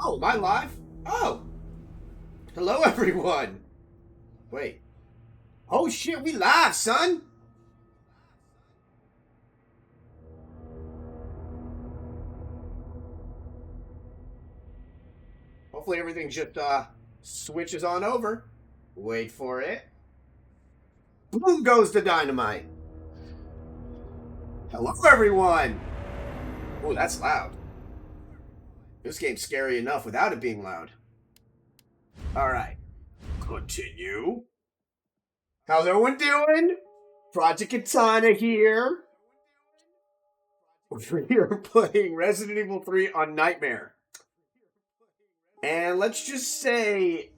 Oh, am I live? Oh, hello everyone. Wait. Oh shit, we live, son. Hopefully everything just switches on over. Wait for it. Boom goes the dynamite. Hello everyone. Oh, that's loud. This game's scary enough without it being loud. All right. Continue. How's everyone doing? Project Katana here. We are playing Resident Evil 3 on Nightmare. And let's just say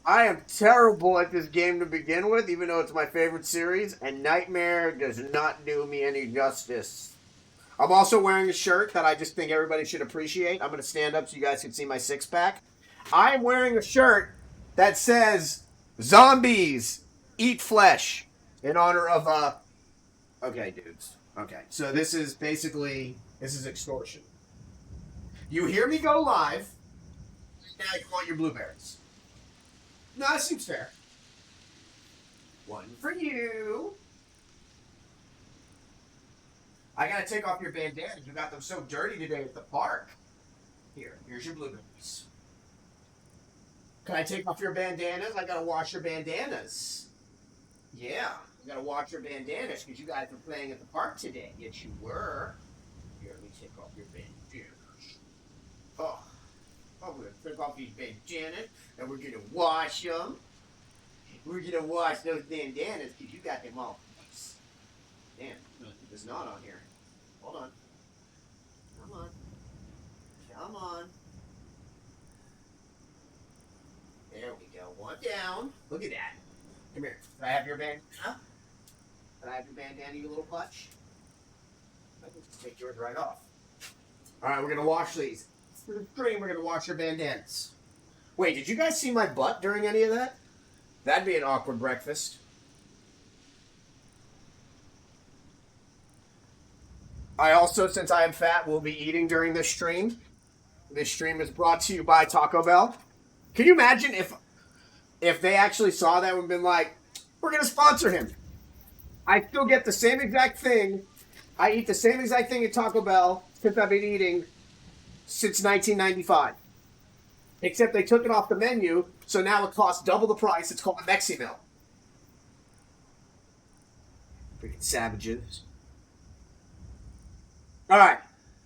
I am terrible at this game to begin with, even though it's my favorite series, and Nightmare does not do me any justice. I'm also wearing a shirt that I just think everybody should appreciate. I'm going to stand up so you guys can see my six-pack. I'm wearing a shirt that says, Zombies Eat Flesh, in honor of, Okay, dudes. Okay, so this is extortion. You hear me go live, now you want your blueberries. No, that seems fair. One for you. I gotta take off your bandanas. You got them so dirty today at the park. Here's your blueberries. Can I take off your bandanas? I gotta wash your bandanas. Yeah, I gotta wash your bandanas because you guys were playing at the park today. Yes, you were. Here, let me take off your bandanas. Oh, we're gonna take off these bandanas and we're gonna wash them. We're gonna wash those bandanas because you got them all. Damn, there's not on here. Hold on. Come on. Come on. There we go. One down. Look at that. Come here. Can I have your bandana? Can I have your bandana, you little clutch? I can just take yours right off. Alright, we're gonna wash these. For the stream, we're gonna wash your bandanas. Wait, did you guys see my butt during any of that? That'd be an awkward breakfast. I also, since I am fat, will be eating during this stream. This stream is brought to you by Taco Bell. Can you imagine if they actually saw that and been like, we're going to sponsor him? I still get the same exact thing. I eat the same exact thing at Taco Bell since I've been eating since 1995. Except they took it off the menu, so now it costs double the price. It's called a Mexi Meal. Freaking savages. All right,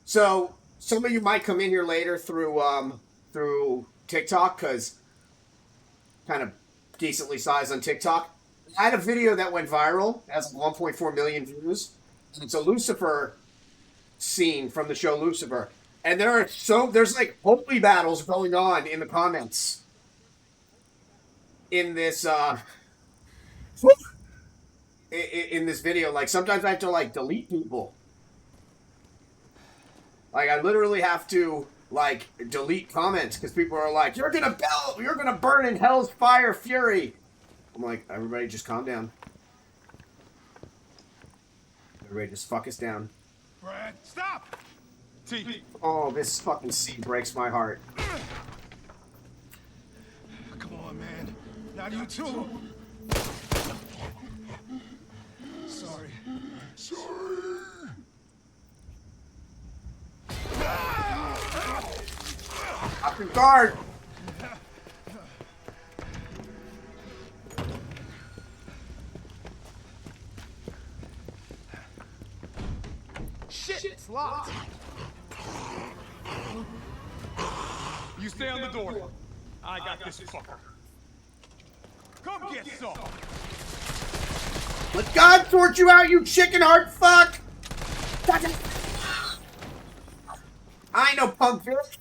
so some of you might come in here later through TikTok because kind of decently sized on TikTok. I had a video that went viral, has 1.4 million views. It's a Lucifer scene from the show Lucifer, and there's like holy battles going on in the comments in this in this video. Like sometimes I have to like delete people. Like, I literally have to, like, delete comments because people are like, you're gonna burn in hell's fire fury. I'm like, everybody just calm down. Everybody just fuck us down. Brad, stop! T. Oh, this fucking scene breaks my heart. Come on, man. Not you too. Sorry. Up your guard! Shit, it's locked. You stay on the door. I got this fucker. Come get some. Let God sort you out, you chicken heart fuck! I ain't no punk bitch.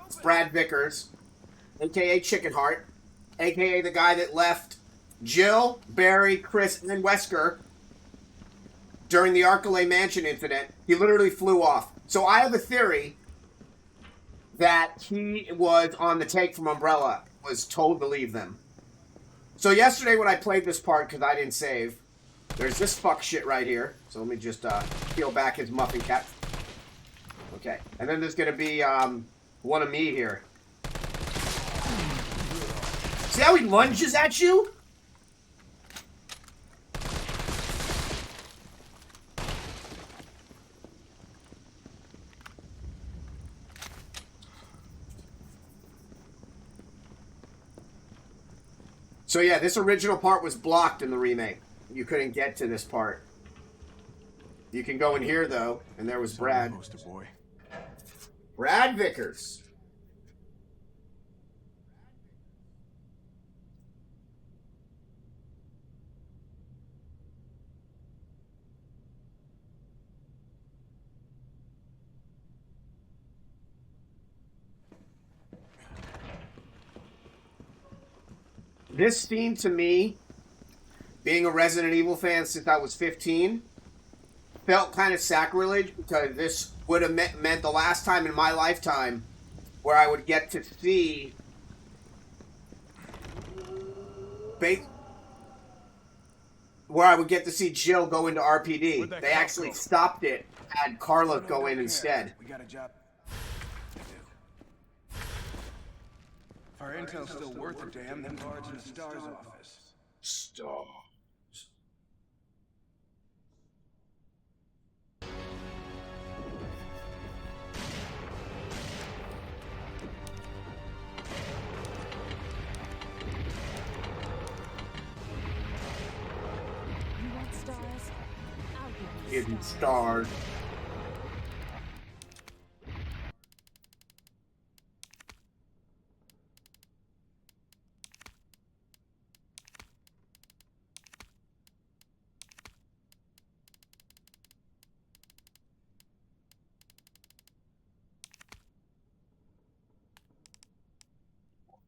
It's Brad Vickers, aka Chicken Heart, aka the guy that left Jill, Barry, Chris, and Wesker during the Archelay Mansion incident. He literally flew off. So I have a theory that he was on the take from Umbrella, was told to leave them. So yesterday when I played this part, because I didn't save, There's this fuck shit right here. So let me just peel back his muffin cap. Okay. And then there's gonna be one of me here. See how he lunges at you? So yeah, this original part was blocked in the remake. You couldn't get to this part. You can go in here though, and there was Brad. Boy. Brad Vickers. This scene to me, being a Resident Evil fan since I was 15, felt kind of sacrilege because this would have meant the last time in my lifetime where I would get to see Jill go into RPD. They actually stopped it, had Carla go in instead. We got a job. If our intel's still worth a damn, then Bard's in the STARS office. Stars. You want stars? I'll give you Hidden stars.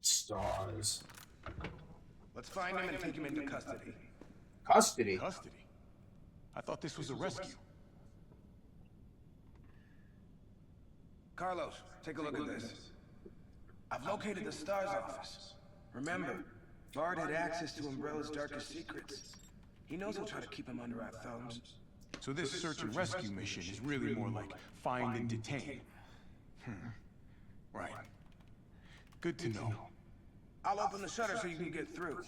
Stars. Let's find him and take him into custody. Custody. Custody? I thought this was a rescue. Carlos, take a look at this. I've located the STARS office. Remember, Bard had access to Umbrella's darkest secrets. He knows he'll try to keep him under our thumbs. So this search and rescue mission is really more like find and detain. Right. Good to know. I'll open the shutter so you can get through.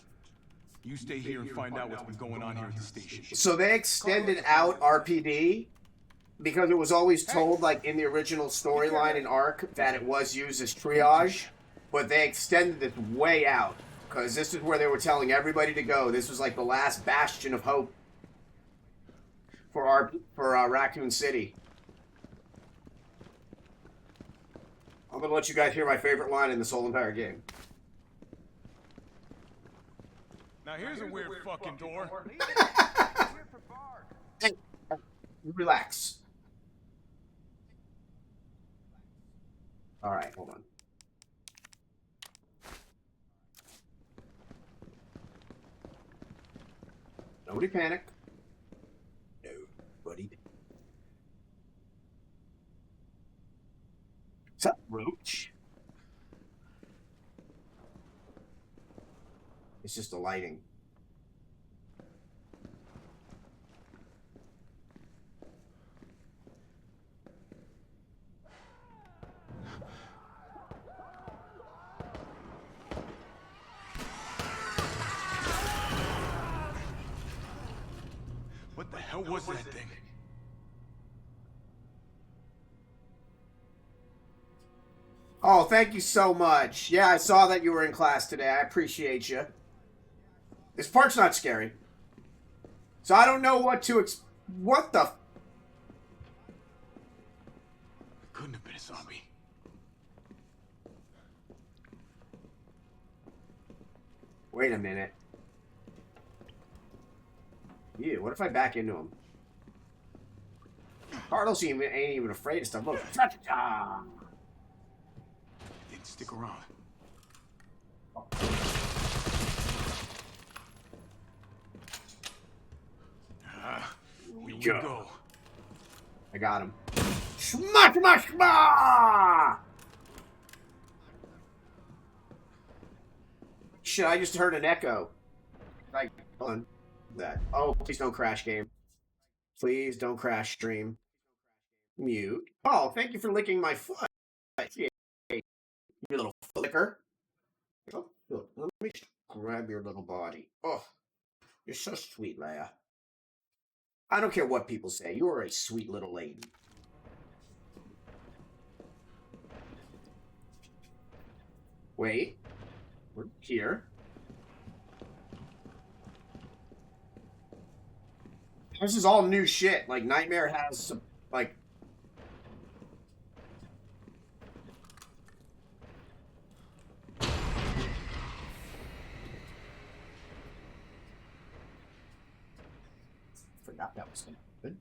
You stay here and find out what's been going on here at the station. So they extended out RPD because it was always told, like in the original storyline in ARC, that it was used as triage, but they extended this way out because this is where they were telling everybody to go. This was like the last bastion of hope for Raccoon City. I'm gonna let you guys hear my favorite line in this whole entire game. Now here's a weird fucking door. Hey, relax. All right, hold on. Nobody panic. Nobody. What's up, Roach? It's just the lighting. What the hell was that thing? Oh, thank you so much. Yeah, I saw that you were in class today. I appreciate you. This part's not scary. So I don't know what to what the... Couldn't have been a zombie. Wait a minute. Yeah, what if I back into him? Carlos ain't even afraid of stuff. Look. Didn't stick around. Here we go. I got him. Smash, smash, smash! Shit, I just heard an echo. Like, hold on. that. Oh, please don't crash game. Please don't crash stream. Mute. Oh, thank you for licking my foot. You little flicker. Oh, look, let me just grab your little body. Oh, you're so sweet, Leia. I don't care what people say. You are a sweet little lady. Wait. We're here. This is all new shit. Like, Nightmare has some, like... Forgot that was gonna happen.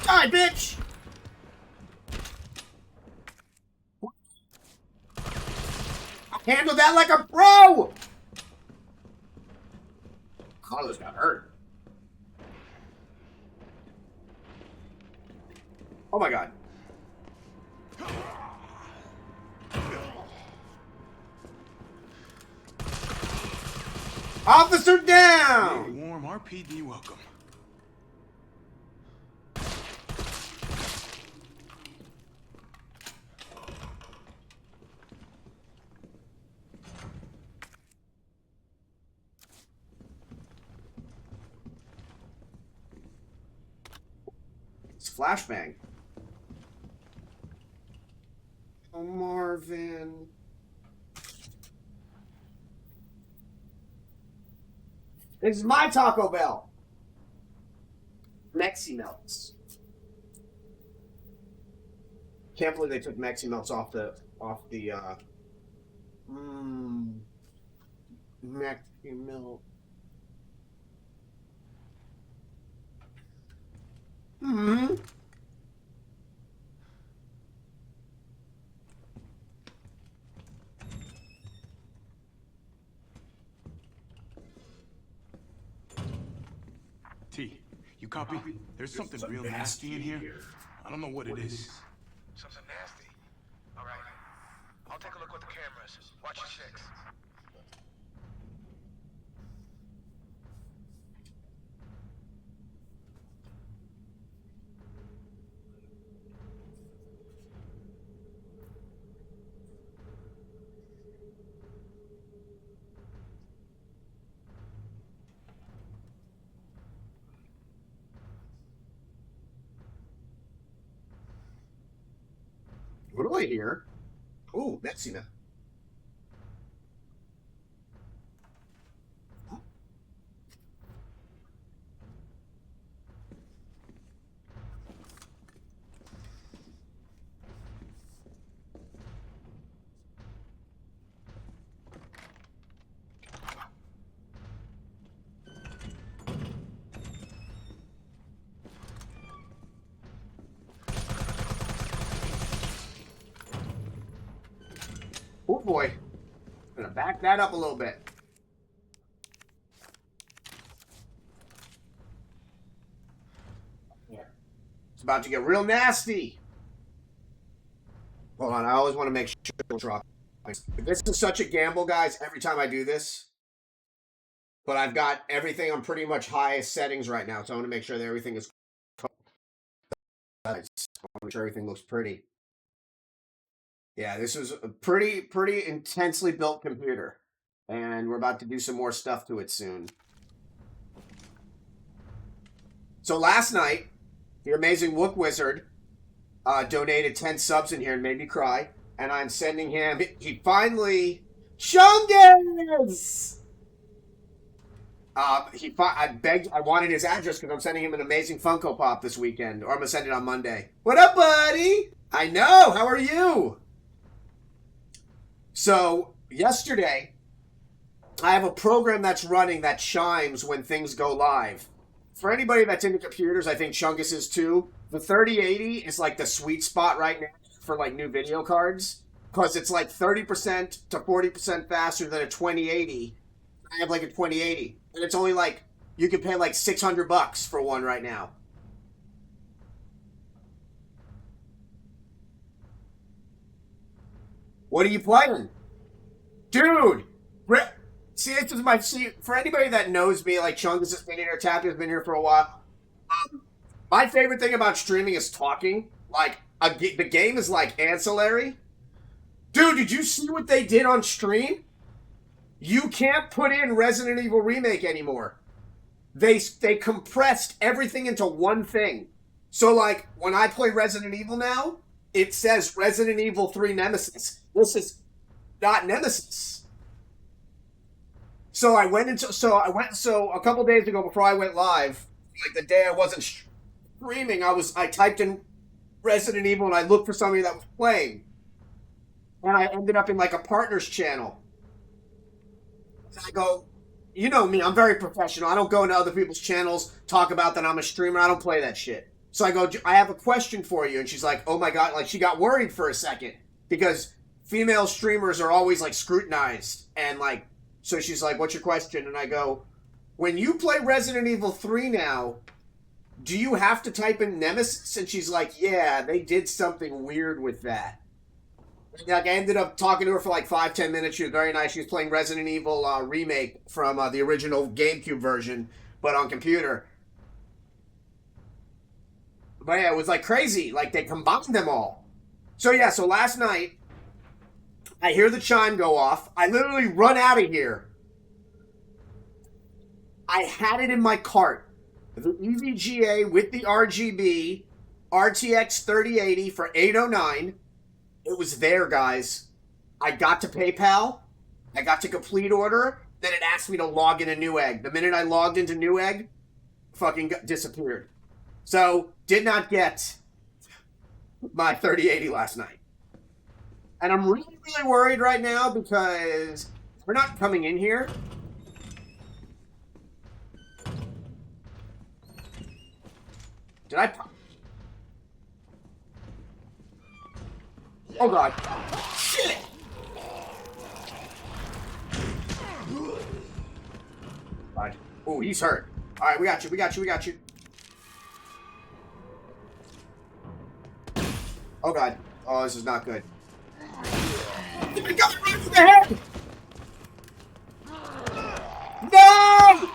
Die, bitch! Handle that like a pro! Carlos got hurt. Oh my god. Officer down! Very warm RPD welcome. It's flashbang. Oh, Marvin. This is my Taco Bell. Mexi Melts. Can't believe they took Mexi Melts off the Mexi Melt. Mm-hmm. T, you copy? There's something real nasty in here. I don't know what it is. Something nasty. All right. I'll take a look with the cameras. Watch your six. What do I hear? Ooh, Mexina. Oh boy. I'm gonna back that up a little bit. Yeah. It's about to get real nasty. Hold on, I always want to make sure it'll drop. This is such a gamble, guys, every time I do this. But I've got everything on pretty much highest settings right now, so I want to make sure that everything is... I want to make sure everything looks pretty. Yeah, this was a pretty intensely built computer. And we're about to do some more stuff to it soon. So last night, the amazing Wook Wizard donated 10 subs in here and made me cry. And I'm sending him... He finally... Chungus! I wanted his address because I'm sending him an amazing Funko Pop this weekend. Or I'm going to send it on Monday. What up, buddy? I know! How are you? So, yesterday, I have a program that's running that chimes when things go live. For anybody that's into computers, I think Chungus is too. The 3080 is like the sweet spot right now for like new video cards. Because it's like 30% to 40% faster than a 2080. I have like a 2080. and it's only like you can pay like $600 for one right now. What are you playing? Dude! See, this is for anybody that knows me, like Chungus has been here, Tappy has been here for a while. My favorite thing about streaming is talking. Like, the game is like ancillary. Dude, did you see what they did on stream? You can't put in Resident Evil Remake anymore. They compressed everything into one thing. So, like, when I play Resident Evil now, it says Resident Evil 3 Nemesis. This is not Nemesis. So a couple days ago before I went live, like the day I wasn't streaming, I typed in Resident Evil and I looked for somebody that was playing. And I ended up in like a partner's channel. And I go, you know me, I'm very professional. I don't go into other people's channels, talk about that I'm a streamer. I don't play that shit. So I go, I have a question for you. And she's like, oh my God. Like, she got worried for a second because female streamers are always like scrutinized. And like, so she's like, what's your question? And I go, when you play Resident Evil 3 now, do you have to type in Nemesis? And she's like, yeah, they did something weird with that. And like, I ended up talking to her for like 5-10 minutes. She was very nice. She was playing Resident Evil Remake from the original GameCube version, but on computer. But yeah, it was like crazy. Like, they combined them all. So yeah, so last night, I hear the chime go off. I literally run out of here. I had it in my cart. The EVGA with the RGB RTX 3080 for $809. It was there, guys. I got to PayPal. I got to complete order. Then it asked me to log into Newegg. The minute I logged into Newegg, fucking disappeared. So, did not get my 3080 last night. And I'm really, really worried right now because we're not coming in here. Did I pop? Oh God. Shit! God. Oh, he's hurt. Alright, we got you. Oh God. Oh, this is not good. He got me right in the head! No!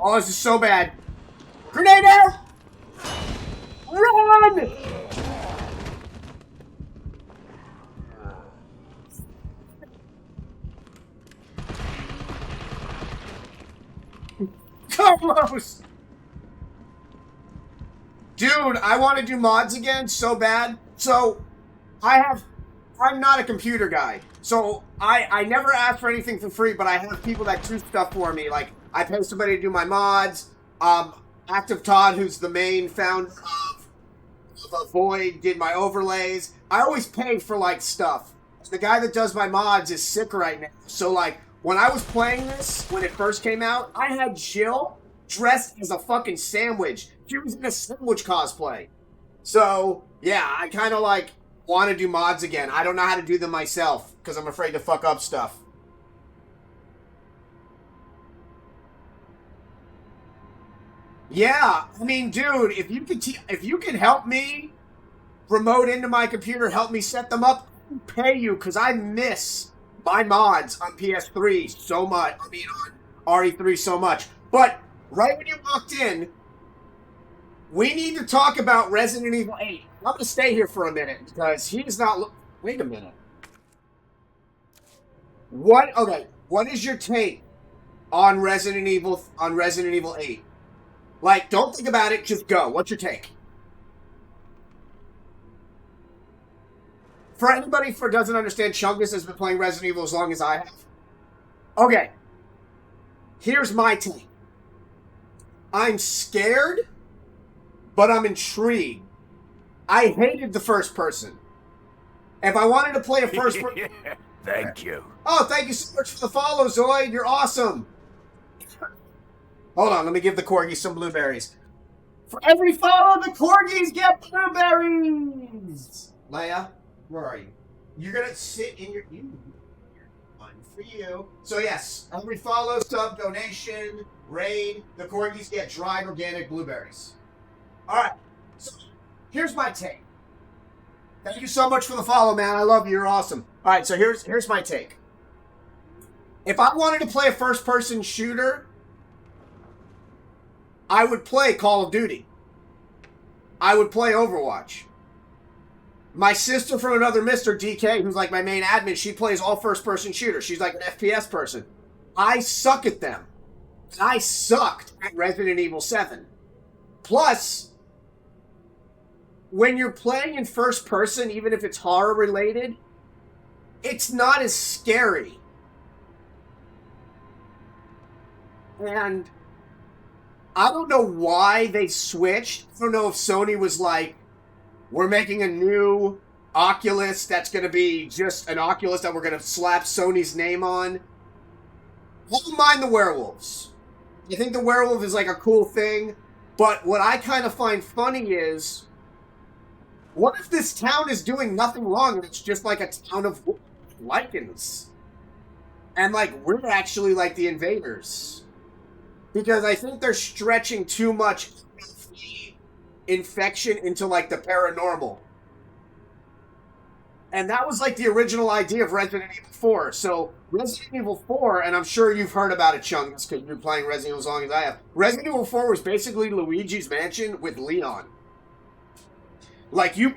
Oh, this is so bad. Grenade out! Run! Carlos! Dude, I want to do mods again so bad. So, I'm not a computer guy. So, I never ask for anything for free, but I have people that do stuff for me. Like, I pay somebody to do my mods. Active Todd, who's the main founder of Void, did my overlays. I always pay for, like, stuff. The guy that does my mods is sick right now. So, like, when I was playing this, when it first came out, I had Jill dressed as a fucking sandwich. She was in a sandwich cosplay. So, yeah, I kind of, like, want to do mods again. I don't know how to do them myself, because I'm afraid to fuck up stuff. Yeah, I mean, dude, if you could help me remote into my computer, help me set them up, I'll pay you, because I miss my mods on PS3 so much. I mean, on RE3 so much. But right when you walked in, we need to talk about Resident Evil 8. I'm going to stay here for a minute because he's not... Wait a minute. What is your take on Resident Evil 8? Like, don't think about it, just go. What's your take? For anybody who doesn't understand, Chungus has been playing Resident Evil as long as I have. Okay. Here's my take. I'm scared, but I'm intrigued. I hated the first person. If I wanted to play a first person... Thank you. Oh, thank you so much for the follow, Zoid. You're awesome. Hold on, let me give the corgi some blueberries. For every follow, the corgis get blueberries. Leia, where are you? You're gonna sit in your. One for you. So yes, every follow, sub, donation, raid, the corgis get dried organic blueberries. All right. So here's my take. Thank you so much for the follow, man. I love you. You're awesome. All right. So here's my take. If I wanted to play a first-person shooter, I would play Call of Duty. I would play Overwatch. My sister from another Mr. DK, who's like my main admin, she plays all first-person shooters. She's like an FPS person. I suck at them. And I sucked at Resident Evil 7. Plus, when you're playing in first person, even if it's horror-related, it's not as scary. And I don't know why they switched. I don't know if Sony was like, we're making a new Oculus that's going to be just an Oculus that we're going to slap Sony's name on. I don't mind the werewolves. I think the werewolf is like a cool thing. But what I kind of find funny is, what if this town is doing nothing wrong and it's just like a town of lichens? And like, we're actually like the invaders. Because I think they're stretching too much infection into like the paranormal. And that was like the original idea of Resident Evil 4. So Resident Evil 4, and I'm sure you've heard about it, Chunks, because you've been playing Resident Evil as long as I have. Resident Evil 4 was basically Luigi's Mansion with Leon. Like, you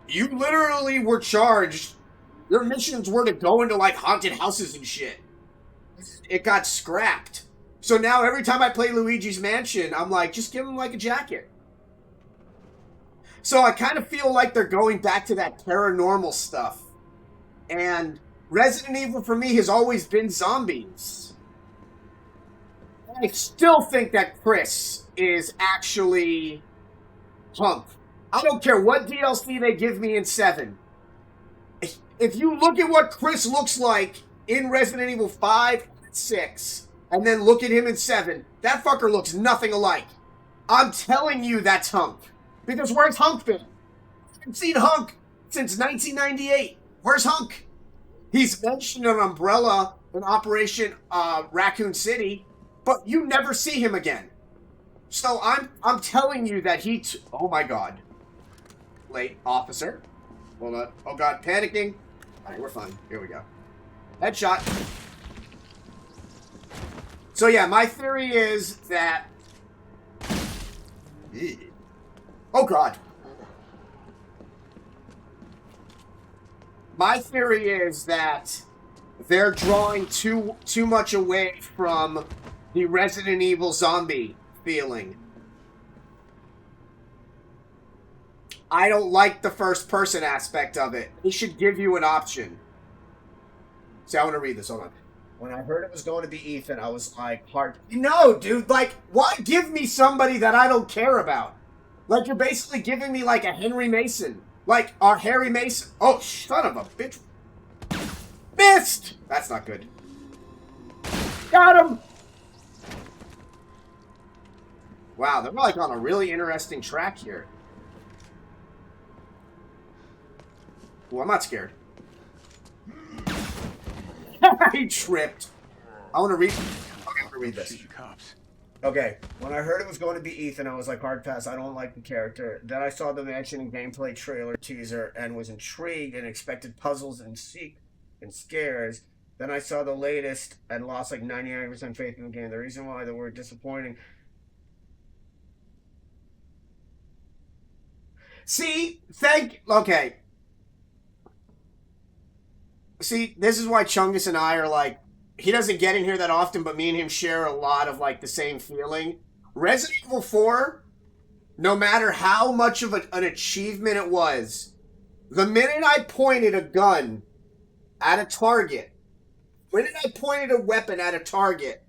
literally were charged. Your missions were to go into like haunted houses and shit. It got scrapped. So now every time I play Luigi's Mansion, I'm like, just give him like a jacket. So I kind of feel like they're going back to that paranormal stuff. And Resident Evil for me has always been zombies. I still think that Chris is actually Hump. I don't care what DLC they give me in 7. If you look at what Chris looks like in Resident Evil 5 and 6, and then look at him in 7, that fucker looks nothing alike. I'm telling you that's Hunk. Because where's Hunk been? I haven't seen Hunk since 1998. Where's Hunk? He's mentioned an Umbrella in Operation Raccoon City, but you never see him again. So I'm telling you that oh my god. Late officer. Hold on. Oh god, panicking. Alright, we're fine. Here we go. Headshot. So yeah, my theory is that... Oh god. My theory is that they're drawing too much away from the Resident Evil zombie feeling. I don't like the first person aspect of it. They should give you an option. See, I want to read this. Hold on. When I heard it was going to be Ethan, I was like, no, dude, like, why give me somebody that I don't care about? Like, you're basically giving me, like, a Henry Mason. Like, our Harry Mason. Oh, son of a bitch. Missed! That's not good. Got him! Wow, they're, like, on a really interesting track here. Well, I'm not scared. He tripped. I want to read. Okay, I'm gonna read this. Okay, when I heard it was going to be Ethan, I was like, hard pass. I don't like the character. Then I saw the mansion and gameplay trailer teaser and was intrigued and expected puzzles and scares. Then I saw the latest and lost like 99% faith in the game. The reason why they were disappointing. See, okay. See, this is why Chungus and I are like, he doesn't get in here that often, but me and him share a lot of like the same feeling. Resident Evil 4, no matter how much of an achievement it was, the minute I pointed a gun at a target, the minute I pointed a weapon at a target,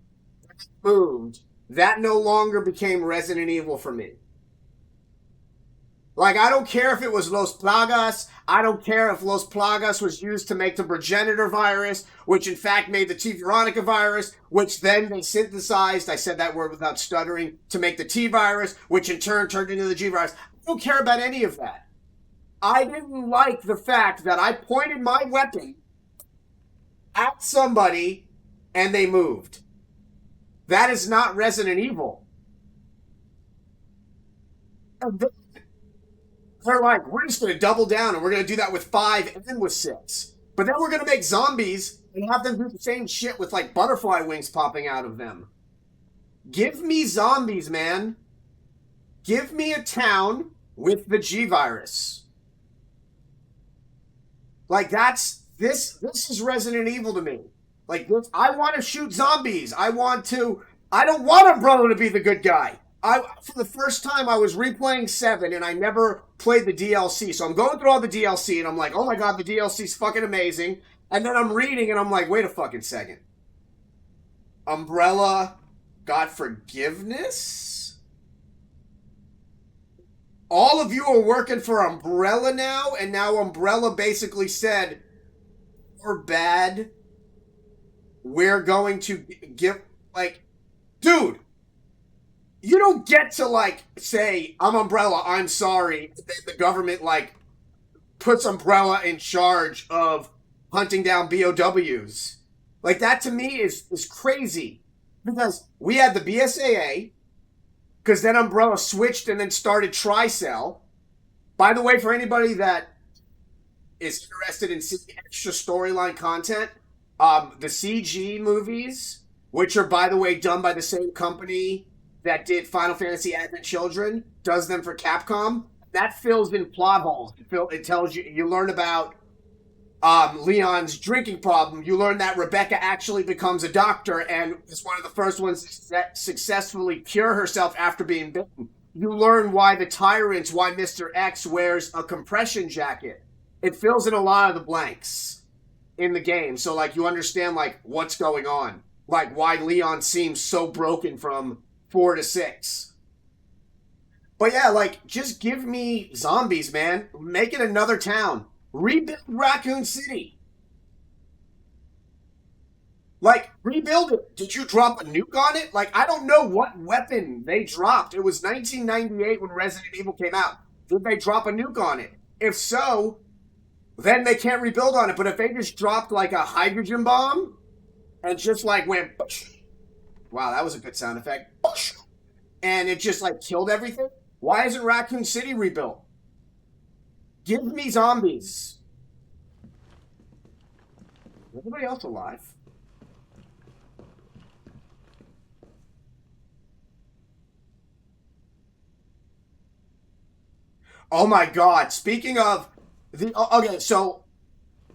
moved, that no longer became Resident Evil for me. Like, I don't care if it was Los Plagas. I don't care if Los Plagas was used to make the progenitor virus, which in fact made the T. Veronica virus, which then they synthesized, I said that word without stuttering, to make the T virus, which in turn turned into the G virus. I don't care about any of that. I didn't like the fact that I pointed my weapon at somebody and they moved. That is not Resident Evil. They're like, we're just going to double down and we're going to do that with 5 and then with 6. But then we're going to make zombies and have them do the same shit with like butterfly wings popping out of them. Give me zombies, man. Give me a town with the G virus. Like, this is Resident Evil to me. Like, this, I want to shoot zombies. I don't want Umbrella to be the good guy. For the first time, I was replaying 7, and I never played the DLC. So I'm going through all the DLC, and I'm like, oh my god, the DLC's fucking amazing. And then I'm reading, and I'm like, wait a fucking second. Umbrella got forgiveness? All of you are working for Umbrella now, and now Umbrella basically said, we're bad. We're going to give, like, dude, you don't get to, like, say, I'm Umbrella, I'm sorry. Then the government, like, puts Umbrella in charge of hunting down BOWs. Like, that to me is crazy. Because we had the BSAA, because then Umbrella switched and then started Tricell. By the way, for anybody that is interested in seeing extra storyline content, the CG movies, which are, by the way, done by the same company that did Final Fantasy Advent Children, does them for Capcom, that fills in plot holes. It tells you, you learn about Leon's drinking problem. You learn that Rebecca actually becomes a doctor and is one of the first ones that successfully cure herself after being bitten. You learn why why Mr. X wears a compression jacket. It fills in a lot of the blanks in the game. So, like, you understand, like, what's going on. Like, why Leon seems so broken from 4 to 6. But yeah, like, just give me zombies, man. Make it another town. Rebuild Raccoon City. Like, rebuild it. Did you drop a nuke on it? Like, I don't know what weapon they dropped. It was 1998 when Resident Evil came out. Did they drop a nuke on it? If so, then they can't rebuild on it. But if they just dropped, like, a hydrogen bomb and just, like, went... Wow, that was a good sound effect. And it just, like, killed everything? Why isn't Raccoon City rebuilt? Give me zombies. Is anybody else alive? Oh my god, speaking of... Okay, so...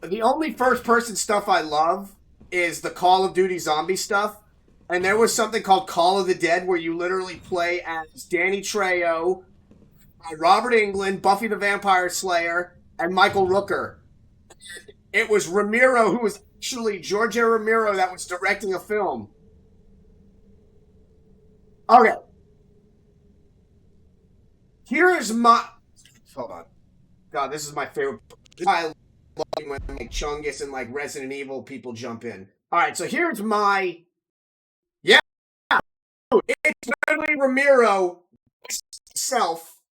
The only first-person stuff I love is the Call of Duty zombie stuff. And there was something called Call of the Dead where you literally play as Danny Trejo, Robert Englund, Buffy the Vampire Slayer, and Michael Rooker. It was Romero, who was actually George A. Romero, that was directing a film. Okay. Here is my... Hold on. God, this is my favorite... This is why I love when like Chungus and like Resident Evil people jump in. Alright, so here's my... Yeah! It's literally Romero himself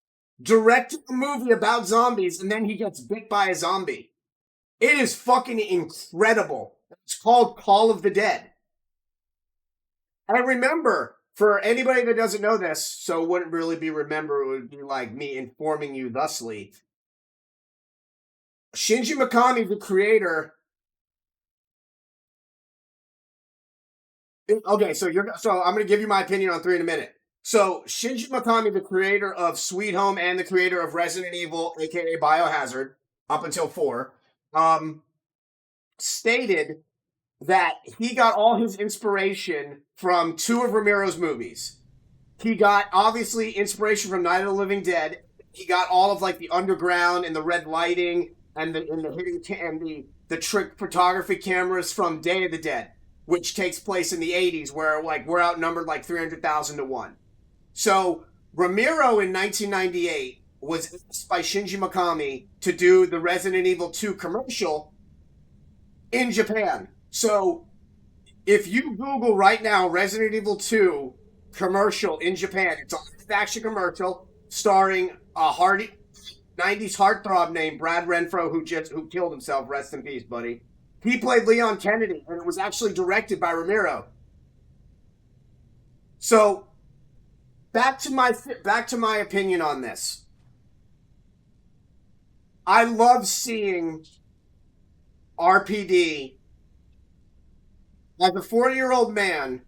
directed a movie about zombies and then he gets bit by a zombie. It is fucking incredible. It's called Call of the Dead. And remember, for anybody that doesn't know this, so it wouldn't really be remember, it would be like me informing you thusly. Shinji Mikami, the creator... Okay, so I'm going to give you my opinion on 3 in a minute. So, Shinji Mikami, the creator of Sweet Home and the creator of Resident Evil, aka Biohazard, up until 4, stated that he got all his inspiration from 2 of Romero's movies. He got, obviously, inspiration from Night of the Living Dead. He got all of, like, the underground and the red lighting and the trick photography cameras from Day of the Dead, which takes place in the 80s, where, like, we're outnumbered, like, 300,000 to 1. So, Romero in 1998 was asked by Shinji Mikami to do the Resident Evil 2 commercial in Japan. So if you Google right now Resident Evil 2 commercial in Japan, it's a live-action commercial starring a 90s heartthrob named Brad Renfro who killed himself. Rest in peace, buddy. He played Leon Kennedy, and it was actually directed by Ramiro. So back to my opinion on this. I love seeing RPD as a 40-year-old man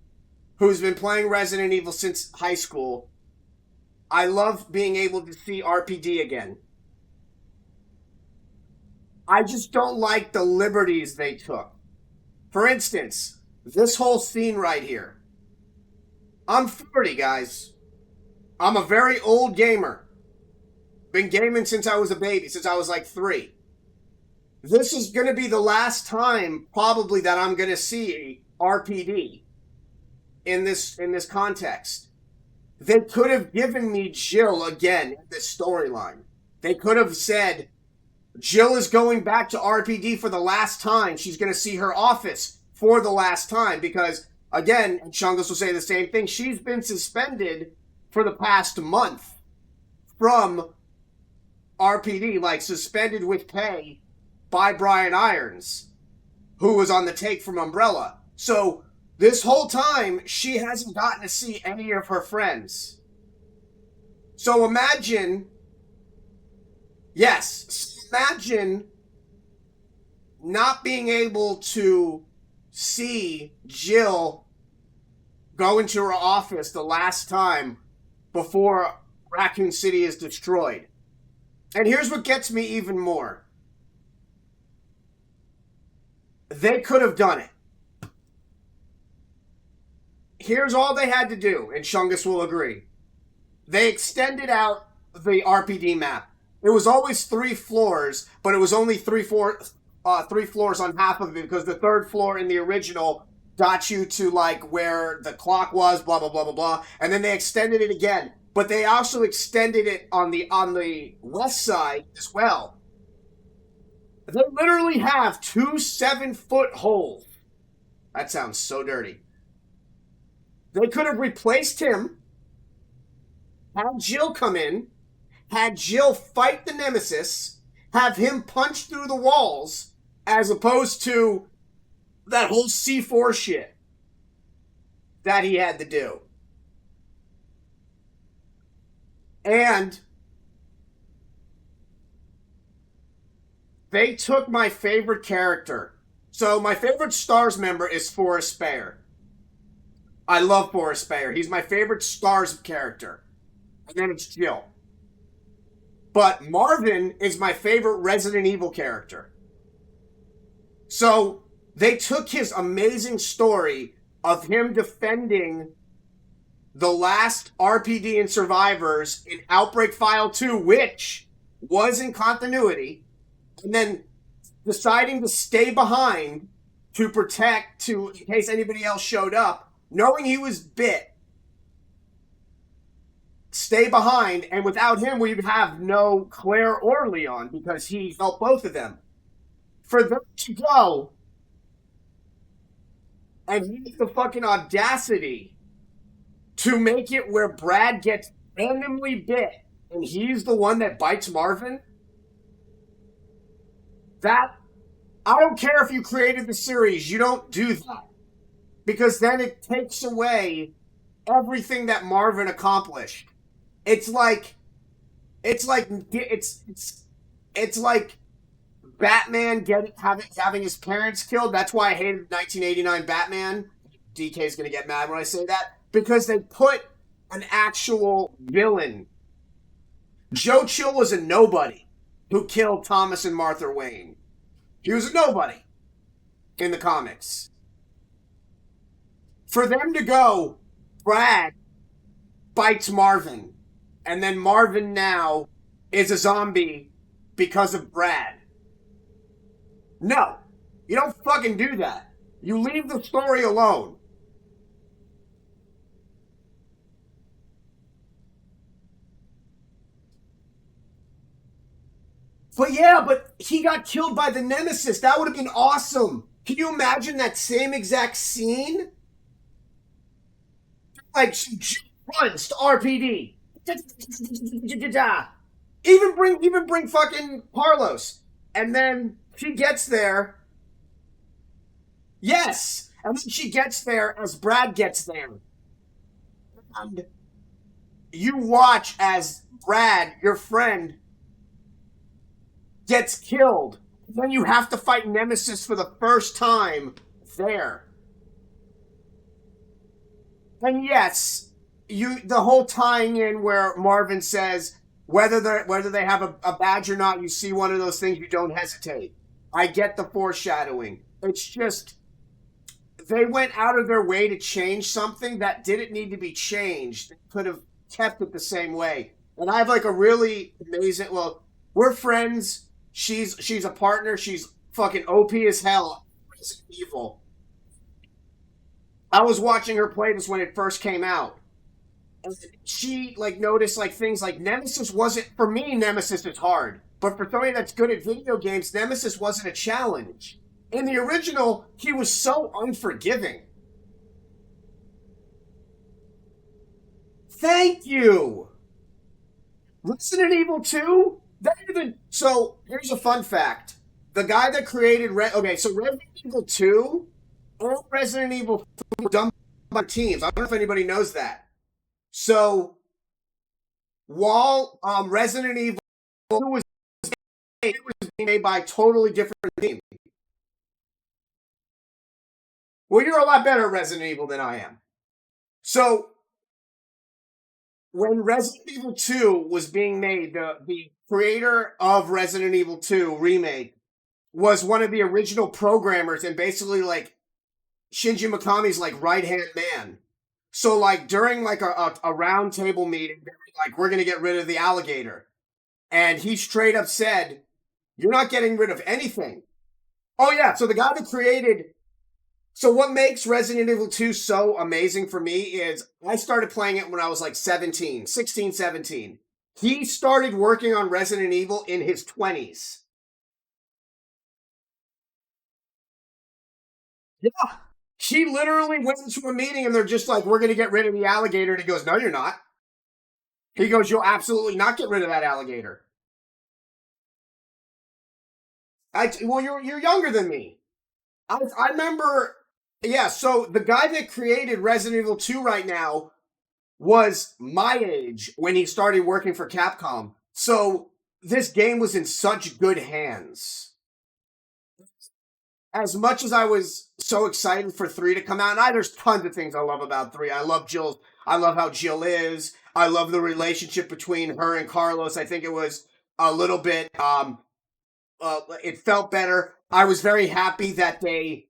who's been playing Resident Evil since high school. I love being able to see RPD again. I just don't like the liberties they took. For instance, this whole scene right here. I'm 40, guys. I'm a very old gamer. Been gaming since I was a baby, since I was like 3. This is going to be the last time, probably, that I'm going to see RPD in this context. They could have given me Jill again in this storyline. They could have said, Jill is going back to RPD for the last time. She's going to see her office for the last time because, again, and Chungus will say the same thing, she's been suspended for the past month from RPD, like suspended with pay by Brian Irons, who was on the take from Umbrella. So this whole time, she hasn't gotten to see any of her friends. So imagine not being able to see Jill go into her office the last time before Raccoon City is destroyed. And here's what gets me even more. They could have done it. Here's all they had to do, and Chungus will agree. They extended out the RPD map. It was always 3 floors, but it was only 3 floors on half of it because the 3rd floor in the original got you to like where the clock was, blah blah blah blah blah, and then they extended it again. But they also extended it on the west side as well. They literally have 2 7-foot holes. That sounds so dirty. They could have replaced him, had Jill come in, had Jill fight the Nemesis, have him punch through the walls, as opposed to that whole C4 shit that he had to do. And they took my favorite character. So my favorite STARS member is Forrest Speyer. I love Forrest Speyer. He's my favorite STARS character. And then it's Jill. But Marvin is my favorite Resident Evil character. So they took his amazing story of him defending the last RPD and survivors in Outbreak File 2, which was in continuity, and then deciding to stay behind to protect, in case anybody else showed up, knowing he was bit, stay behind, and without him, we'd have no Claire or Leon, because he helped both of them. For them to go and use the fucking audacity to make it where Brad gets randomly bit, and he's the one that bites Marvin, that, I don't care if you created the series, you don't do that. Because then it takes away everything that Marvin accomplished. It's like Batman having his parents killed. That's why I hated 1989 Batman. DK's gonna get mad when I say that. Because they put an actual villain. Joe Chill was a nobody who killed Thomas and Martha Wayne. He was a nobody in the comics. For them to go, Brad bites Marvin, and then Marvin now is a zombie because of Brad. No, you don't fucking do that. You leave the story alone. But yeah, but he got killed by the Nemesis. That would have been awesome. Can you imagine that same exact scene? Like she runs to RPD. Even bring fucking Carlos. And then she gets there. Yes. And then she gets there as Brad gets there. And you watch as Brad, your friend, gets killed. Then you have to fight Nemesis for the first time there. And yes, the whole tying in where Marvin says whether they have a badge or not, you see one of those things, you don't hesitate. I get the foreshadowing. It's just they went out of their way to change something that didn't need to be changed. They could have kept it the same way. And I have like a really amazing. Well, we're friends. She's a partner. She's fucking OP as hell. Resident Evil. I was watching her play this when it first came out. And she like noticed like things like Nemesis wasn't, for me, Nemesis is hard. But for somebody that's good at video games, Nemesis wasn't a challenge. In the original, he was so unforgiving. Thank you! Resident Evil 2? So, here's a fun fact. The guy that created Resident Evil 2 or Resident Evil 3 were done by teams. I don't know if anybody knows that. So, while Resident Evil 2 was being made by a totally different team. Well, you're a lot better at Resident Evil than I am. So, when Resident Evil 2 was being made, the creator of Resident Evil 2 Remake was one of the original programmers and basically like Shinji Mikami's like right-hand man. So like during like a round table meeting, they were like, we're going to get rid of the alligator. And he straight up said, you're not getting rid of anything. Oh yeah, so the guy that created... So what makes Resident Evil 2 so amazing for me is I started playing it when I was like 16, 17. He started working on Resident Evil in his 20s. Yeah. He literally went into a meeting and they're just like, we're going to get rid of the alligator. And he goes, no, you're not. He goes, you'll absolutely not get rid of that alligator. Well, you're younger than me. I remember... Yeah, so the guy that created Resident Evil 2 right now was my age when he started working for Capcom. So this game was in such good hands. As much as I was so excited for 3 to come out, and there's tons of things I love about 3. I love how Jill is. I love the relationship between her and Carlos. I think it was a little bit, it felt better. I was very happy that they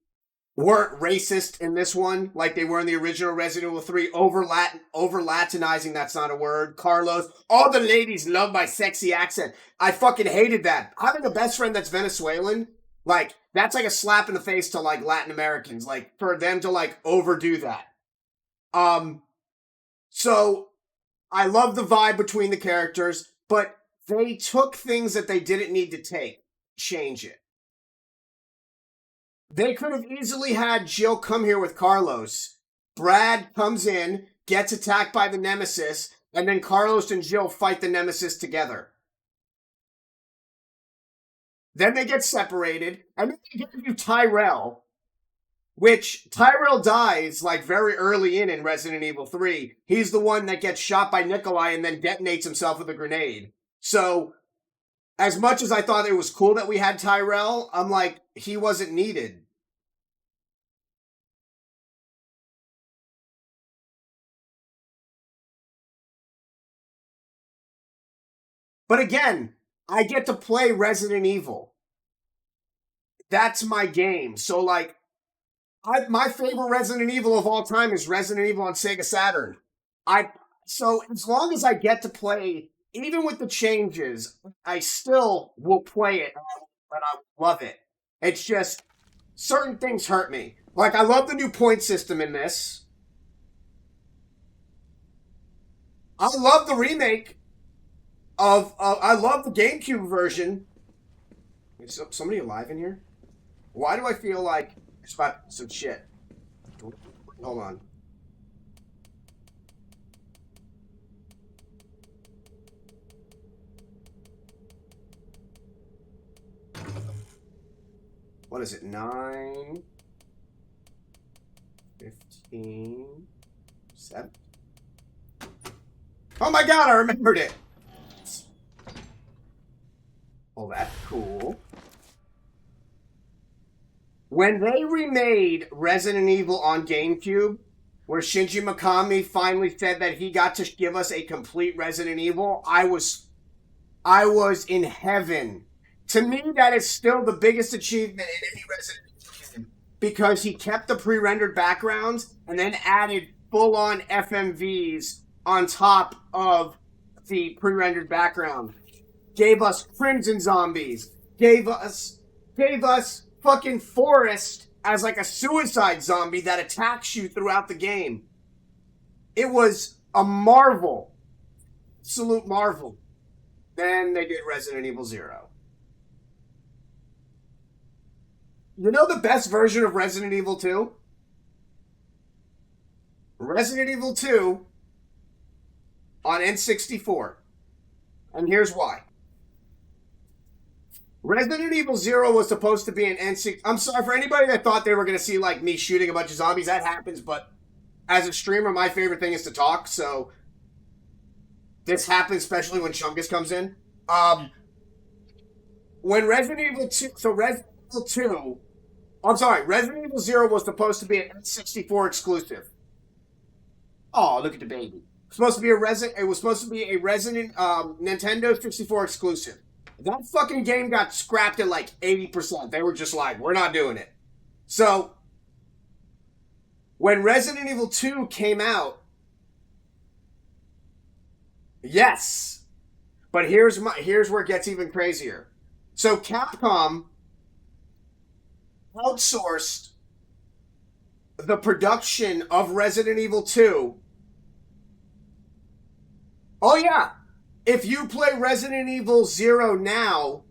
weren't racist in this one like they were in the original Resident Evil 3, over Latinizing, that's not a word. Carlos, all the ladies love my sexy accent. I fucking hated that. Having a best friend that's Venezuelan, like, that's like a slap in the face to like Latin Americans, like for them to like overdo that. So I love the vibe between the characters, but they took things that they didn't need to change it. They could have easily had Jill come here with Carlos. Brad comes in, gets attacked by the Nemesis, and then Carlos and Jill fight the Nemesis together. Then they get separated, and then they give you Tyrell, which Tyrell dies like very early in Resident Evil 3. He's the one that gets shot by Nikolai and then detonates himself with a grenade. So, as much as I thought it was cool that we had Tyrell, I'm like, he wasn't needed. But again, I get to play Resident Evil. That's my game. So, like, my favorite Resident Evil of all time is Resident Evil on Sega Saturn. So, as long as I get to play, even with the changes, I still will play it, and I love it. It's just, certain things hurt me. Like, I love the new point system in this. I love the remake I love the GameCube version Is somebody alive in here? Why do I feel like it's about some shit? Hold on. What is it? 9, 15, 7. Oh my god, I remembered it! Oh, that's cool. When they remade Resident Evil on GameCube, where Shinji Mikami finally said that he got to give us a complete Resident Evil, I was in heaven. To me, that is still the biggest achievement in any Resident Evil game, because he kept the pre-rendered backgrounds and then added full-on FMVs on top of the pre-rendered background. Gave us Crimson Zombies. Gave us fucking Forrest as like a suicide zombie that attacks you throughout the game. It was a marvel. Absolute marvel. Then they did Resident Evil 0. You know the best version of Resident Evil 2? Resident Evil 2 on N64. And here's why. Resident Evil 0 was supposed to be an N6... I'm sorry, for anybody that thought they were going to see, like, me shooting a bunch of zombies, that happens, but as a streamer, my favorite thing is to talk, so this happens, especially when Chungus comes in. When Resident Evil 2... So Resident Evil 2... I'm sorry, Resident Evil 0 was supposed to be an N64 exclusive. Oh, look at the baby. It was supposed to be a Resident Nintendo 64 exclusive. That fucking game got scrapped at like 80%. They were just like, we're not doing it. So, when Resident Evil 2 came out, yes. But here's where it gets even crazier. So Capcom outsourced the production of Resident Evil 2. Oh yeah. If you play Resident Evil 0 now,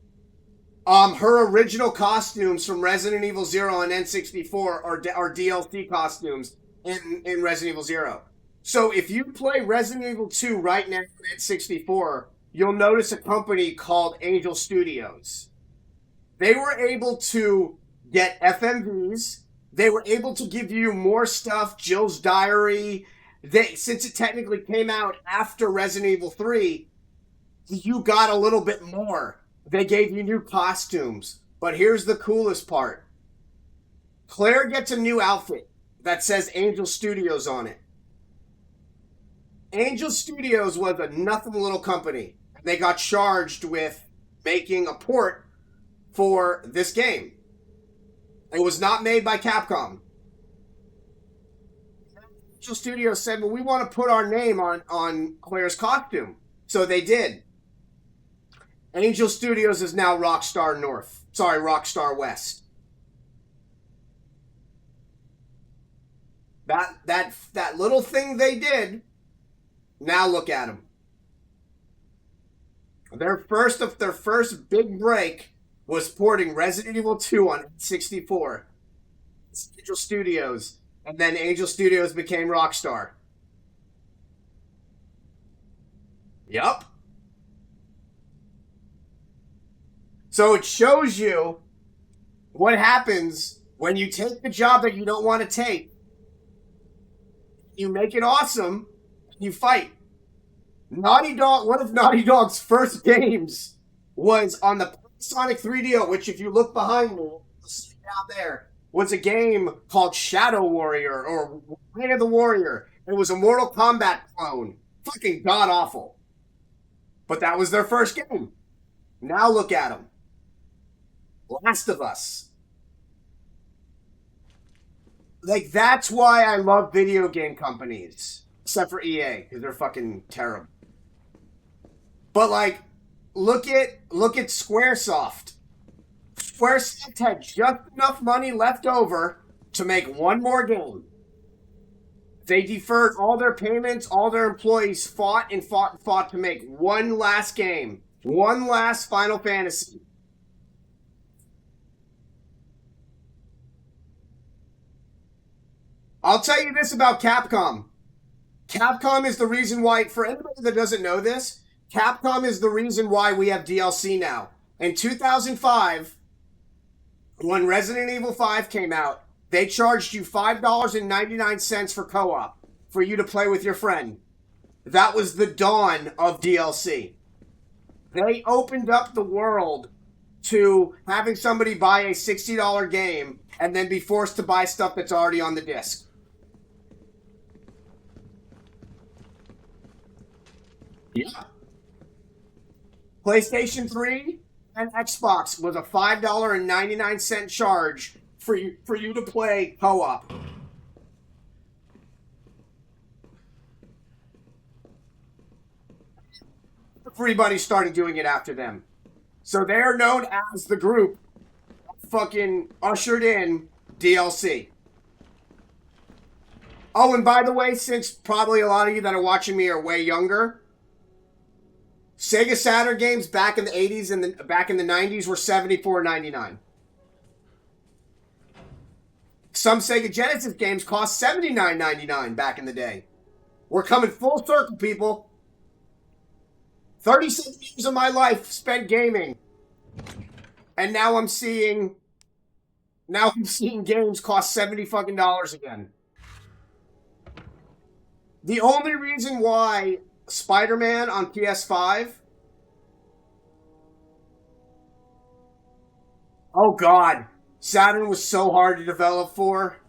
her original costumes from Resident Evil 0 on N64 are DLC costumes in Resident Evil 0. So if you play Resident Evil 2 right now on N64, you'll notice a company called Angel Studios. They were able to get FMVs. They were able to give you more stuff, Jill's Diary. Since it technically came out after Resident Evil 3, you got a little bit more. They gave you new costumes. But here's the coolest part. Claire gets a new outfit that says Angel Studios on it. Angel Studios was a nothing little company. They got charged with making a port for this game. It was not made by Capcom. Angel Studios said, well, we want to put our name on Claire's costume. So they did. Angel Studios is now Rockstar North. Sorry, Rockstar West. That little thing they did, now look at them. Their first big break was porting Resident Evil 2 on N64. It's Angel Studios. And then Angel Studios became Rockstar. Yup. So it shows you what happens when you take the job that you don't want to take. You make it awesome, you fight. Naughty Dog, one of Naughty Dog's first games was on the Sonic 3DO, which if you look behind me, down there, was a game called Shadow Warrior or Way of the Warrior. It was a Mortal Kombat clone. Fucking god-awful. But that was their first game. Now look at them. Last of Us. Like, that's why I love video game companies. Except for EA, because they're fucking terrible. But, like, look at Squaresoft. Squaresoft had just enough money left over to make one more game. They deferred all their payments, all their employees fought to make one last game. One last Final Fantasy. I'll tell you this about Capcom. Capcom is the reason why, for anybody that doesn't know this, Capcom is the reason why we have DLC now. In 2005, when Resident Evil 5 came out, they charged you $5.99 for co-op for you to play with your friend. That was the dawn of DLC. They opened up the world to having somebody buy a $60 game and then be forced to buy stuff that's already on the disc. Yeah. PlayStation 3 and Xbox was a $5.99 charge for you to play co-op. Everybody started doing it after them. So they are known as the group that fucking ushered in DLC. Oh, and by the way, since probably a lot of you that are watching me are way younger, Sega Saturn games back in the 80s and back in the 90s were $74.99. Some Sega Genesis games cost $79.99 back in the day. We're coming full circle, people. 37 years of my life spent gaming. And now I'm seeing games cost $70 fucking dollars again. The only reason why Spider-Man on PS5, oh god, Saturn was so hard to develop for.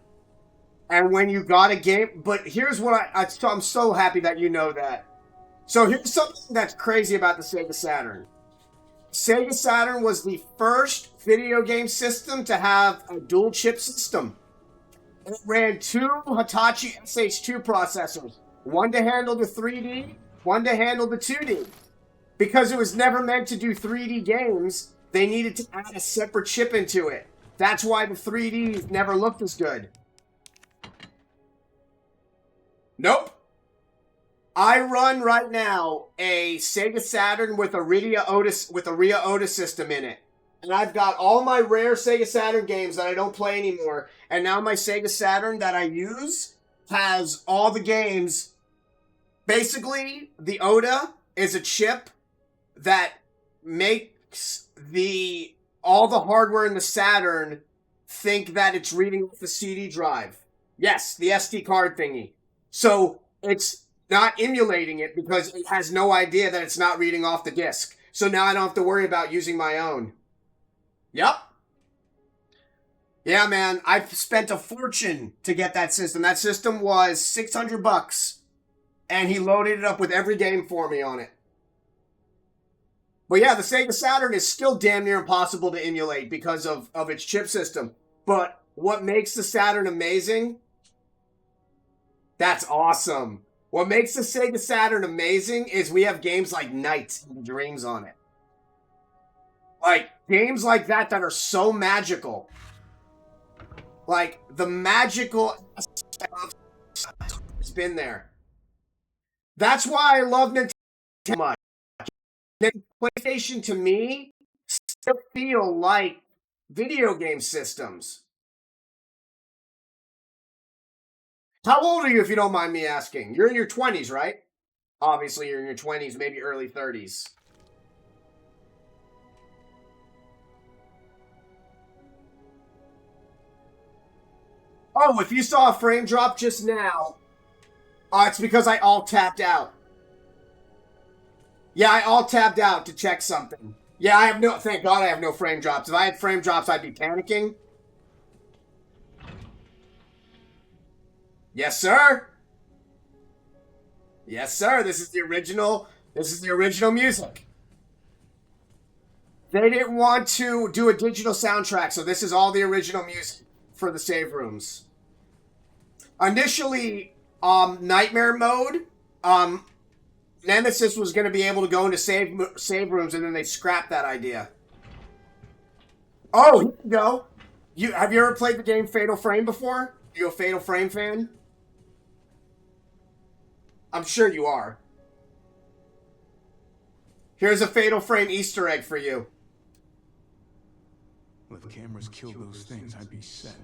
And when you got a game, but here's what I'm so happy that you know that. So here's something that's crazy about the Sega Saturn. Sega Saturn was the first video game system to have a dual chip system. It ran two Hitachi SH2 processors, one to handle the 3D, one to handle the 2D. Because it was never meant to do 3D games, they needed to add a separate chip into it. That's why the 3D never looked as good. Nope. I run right now a Sega Saturn with a Ria Otis system in it. And I've got all my rare Sega Saturn games that I don't play anymore. And now my Sega Saturn that I use has all the games. Basically, the OTA is a chip that makes all the hardware in the Saturn think that it's reading off the CD drive. Yes, the SD card thingy. So it's not emulating it because it has no idea that it's not reading off the disc. So now I don't have to worry about using my own. Yup. Yeah, man, I've spent a fortune to get that system. That system was $600, and he loaded it up with every game for me on it. But yeah, the Sega Saturn is still damn near impossible to emulate because of its chip system. But what makes the Saturn amazing? That's awesome. What makes the Sega Saturn amazing is we have games like Night and Dreams on it. Like, games like that are so magical. Like, the magical aspect has been there. That's why I love Nintendo so much. PlayStation, to me, still feel like video game systems. How old are you, if you don't mind me asking? You're in your 20s, right? Obviously, you're in your 20s, maybe early 30s. Oh, if you saw a frame drop just now, it's because I alt-tapped out. Yeah, I alt-tapped out to check something. Yeah, thank God I have no frame drops. If I had frame drops, I'd be panicking. Yes, sir. Yes, sir. This is the original music. They didn't want to do a digital soundtrack, so this is all the original music for the save rooms. Initially, Nightmare mode, Nemesis was going to be able to go into save rooms, and then they scrapped that idea. Oh, here you go. Have you ever played the game Fatal Frame before? Are you a Fatal Frame fan? I'm sure you are. Here's a Fatal Frame Easter egg for you. Well, if cameras killed those things, I'd be set.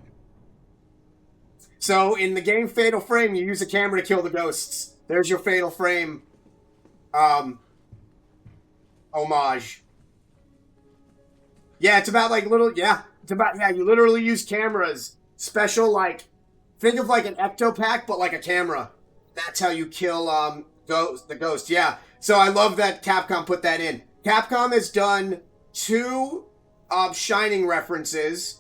So in the game Fatal Frame, you use a camera to kill the ghosts. There's your Fatal Frame homage. Yeah, it's about like little, you literally use cameras. Special, like, think of like an ectopack, but like a camera. That's how you kill the ghost. Yeah. So I love that Capcom put that in. Capcom has done 2 Shining references.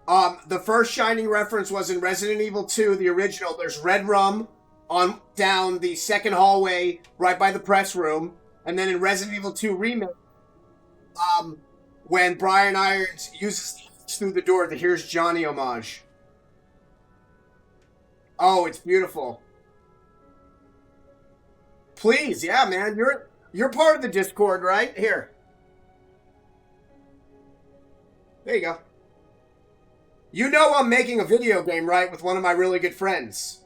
The first Shining reference was in Resident Evil 2, the original. There's red rum on down the second hallway right by the press room. And then in Resident Evil 2 Remake, when Brian Irons uses the axe through the door, the Here's Johnny homage. Oh, it's beautiful. Please, yeah, man. You're part of the Discord, right? Here. There you go. You know I'm making a video game, right? With one of my really good friends.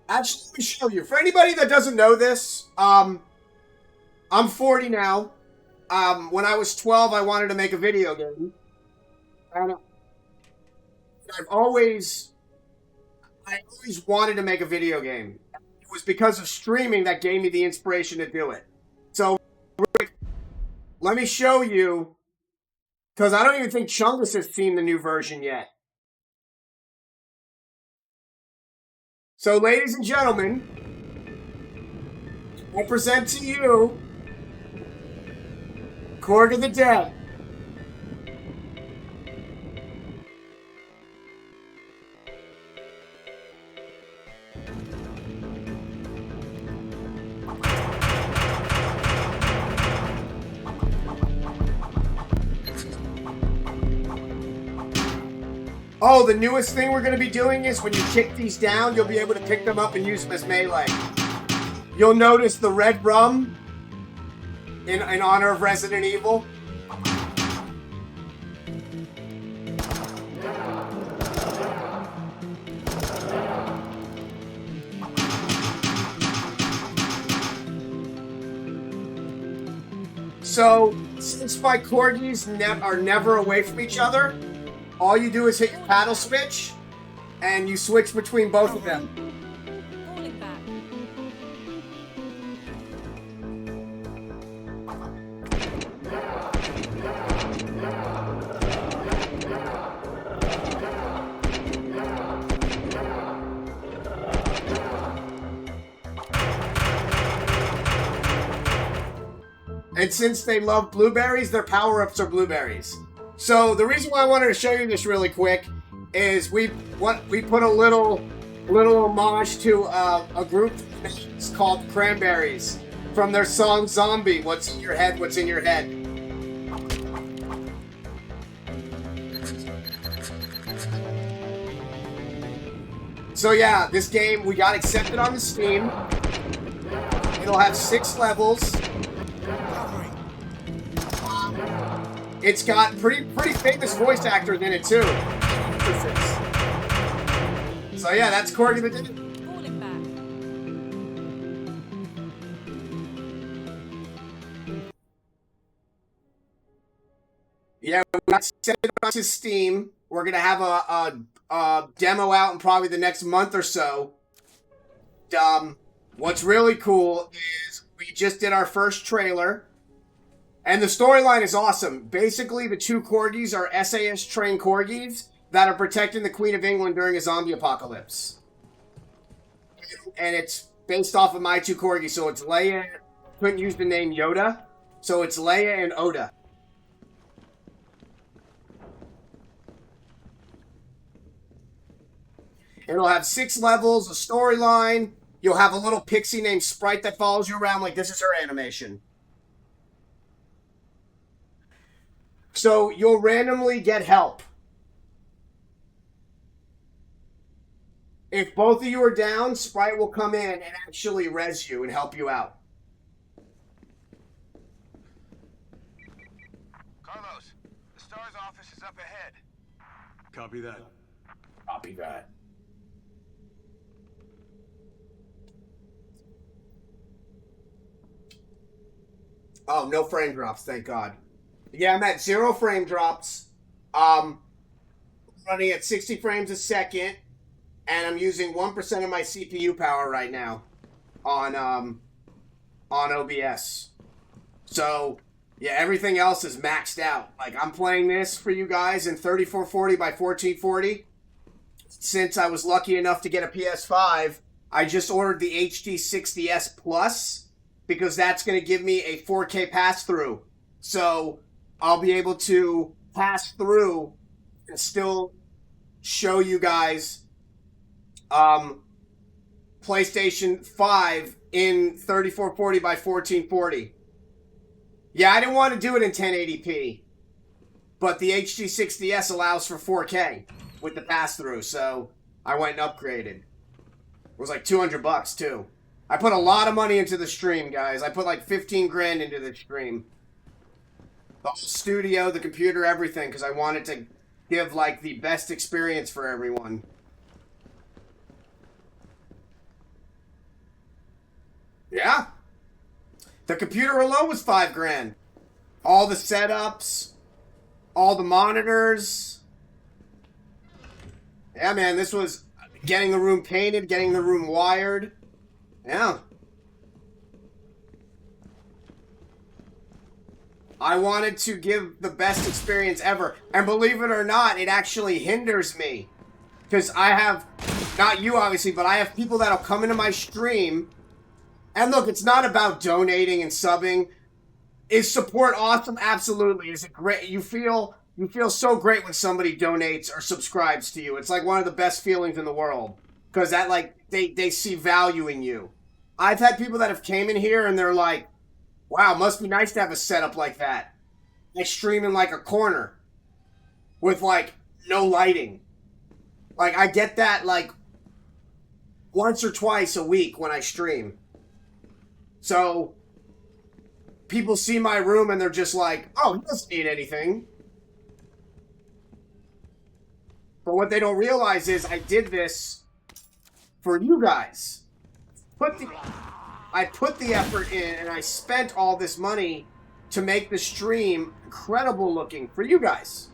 Actually, let me show you. For anybody that doesn't know this, I'm 40 now. When I was 12, I wanted to make a video game. And I always wanted to make a video game. It was because of streaming that gave me the inspiration to do it. So, let me show you, because I don't even think Chungus has seen the new version yet. So, ladies and gentlemen, I present to you Court of the Dead. Oh, the newest thing we're going to be doing is when you kick these down, you'll be able to pick them up and use them as melee. You'll notice the red rum in honor of Resident Evil. So, since my corgis are never away from each other, all you do is hit your paddle switch, and you switch between both of them. Falling back. And since they love blueberries, their power-ups are blueberries. So the reason why I wanted to show you this really quick is we put a little homage to a group called Cranberries from their song Zombie. What's in your head? What's in your head? So yeah, this game we got accepted on the Steam. It'll have 6 levels. It's got pretty famous voice actors in it too. So yeah, that's Court of the Dead. Falling back. Yeah, we got set it onto Steam. We're gonna have a demo out in probably the next month or so. What's really cool is we just did our first trailer. And the storyline is awesome. Basically, the 2 corgis are SAS trained corgis that are protecting the Queen of England during a zombie apocalypse. And it's based off of my 2 corgis, so it's Leia. Couldn't use the name Yoda, so it's Leia and Oda. It'll have 6 levels, a storyline. You'll have a little pixie named Sprite that follows you around like this is her animation. So you'll randomly get help. If both of you are down, Sprite will come in and actually res you and help you out. Carlos, the STARS office is up ahead. Copy that. Copy that. Oh, no frame drops, thank God. Yeah, I'm at 0 frame drops. running at 60 frames a second, and I'm using 1% of my CPU power right now on OBS. So, yeah, everything else is maxed out. Like, I'm playing this for you guys in 3440 by 1440. Since I was lucky enough to get a PS5, I just ordered the HD 60S Plus because that's going to give me a 4K pass-through. So, I'll be able to pass through and still show you guys PlayStation 5 in 3440 by 1440. Yeah, I didn't want to do it in 1080p, but the HD 60S allows for 4K with the pass-through, so I went and upgraded. It was like $200 too. I put a lot of money into the stream, guys. I put like 15 grand into the stream. The whole studio, the computer, everything, because I wanted to give like the best experience for everyone. Yeah. The computer alone was 5 grand. All the setups, all the monitors. Yeah, man, this was getting the room painted, getting the room wired. Yeah. I wanted to give the best experience ever. And believe it or not, it actually hinders me. Because I have, not you obviously, but I have people that'll come into my stream. And look, it's not about donating and subbing. Is support awesome? Absolutely. Is it great? You feel so great when somebody donates or subscribes to you. It's like one of the best feelings in the world. Because that, like, they see value in you. I've had people that have came in here and they're like, wow, must be nice to have a setup like that. I stream in like a corner with like no lighting. Like I get that like once or twice a week when I stream. So people see my room and they're just like, oh, he doesn't need anything. But what they don't realize is I did this for you guys. I put the effort in and I spent all this money to make the stream incredible looking for you guys.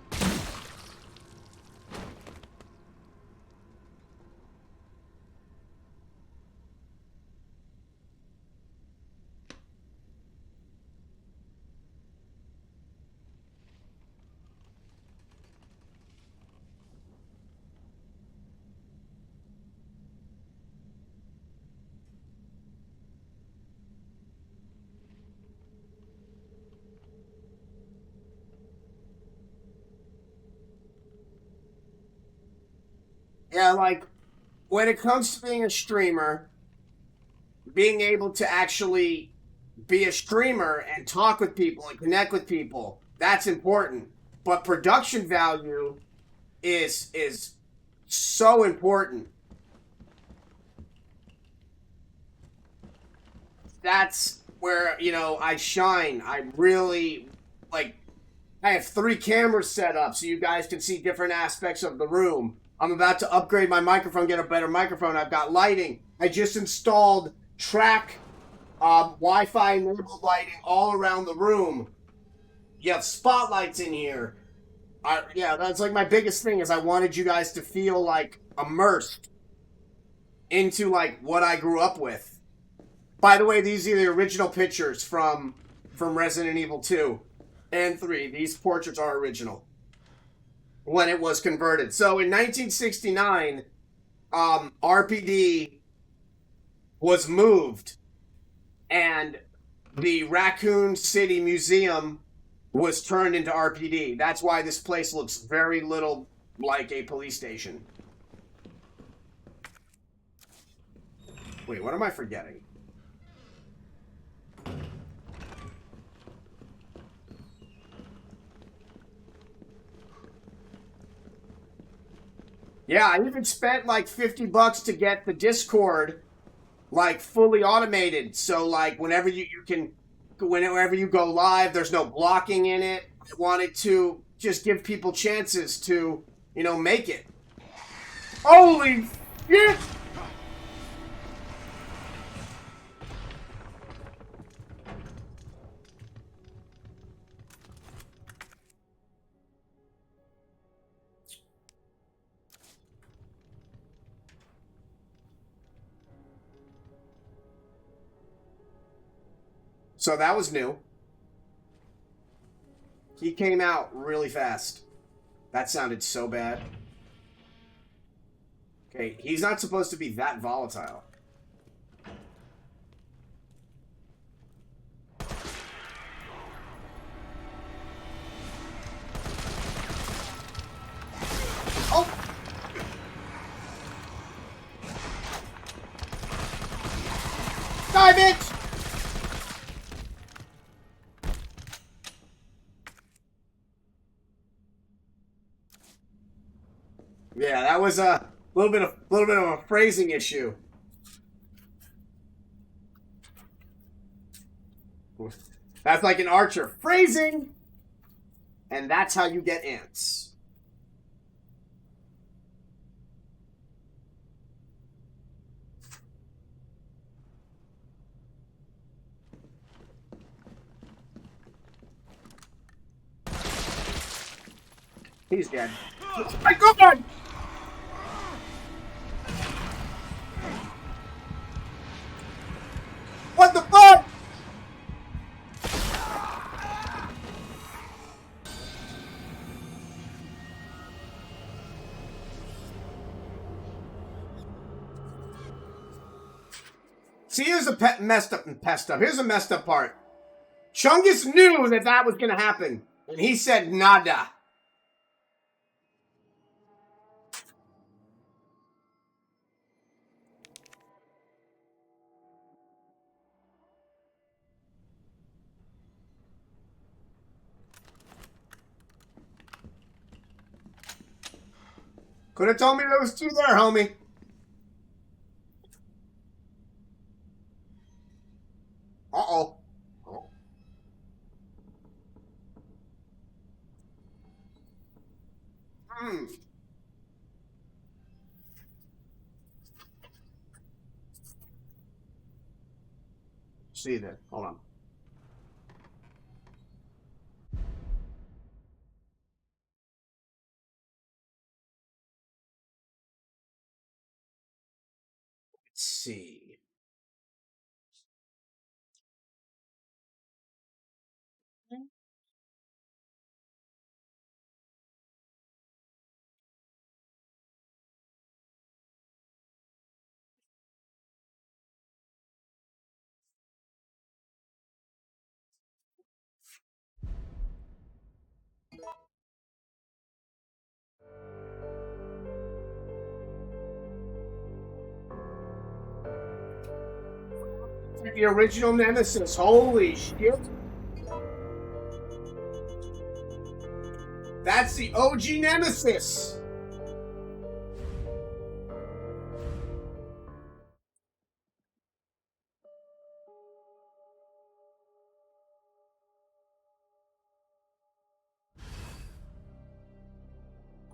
Yeah, like, when it comes to being a streamer, being able to actually be a streamer and talk with people and connect with people, that's important. But production value is so important. That's where, you know, I shine. I really, like, I have 3 cameras set up so you guys can see different aspects of the room. I'm about to upgrade my microphone, get a better microphone. I've got lighting. I just installed track Wi-Fi enabled lighting all around the room. You have spotlights in here. Yeah, that's like my biggest thing is I wanted you guys to feel like immersed into like what I grew up with. By the way, these are the original pictures from Resident Evil 2 and 3. These portraits are original when it was converted. So in 1969, RPD was moved and the Raccoon City Museum was turned into RPD. That's why this place looks very little like a police station. Wait, what am I forgetting? Yeah, I even spent like $50 to get the Discord like fully automated. So like whenever you go live, there's no blocking in it. I wanted to just give people chances to, you know, make it. Holy shit! So that was new. He came out really fast. That sounded so bad. Okay, he's not supposed to be that volatile. Oh! Die, bitch! Yeah, that was a little bit of a phrasing issue. That's like an archer. Phrasing! And that's how you get ants. He's dead. My God! What the fuck? See, here's a messed up. Here's a messed up part. Chungus knew that that was going to happen, and he said nada. Could have told me there was two there, homie. Uh-oh. Oh. Hmm. See that. Hold on. Let's see. The original Nemesis. Holy shit. That's the OG Nemesis.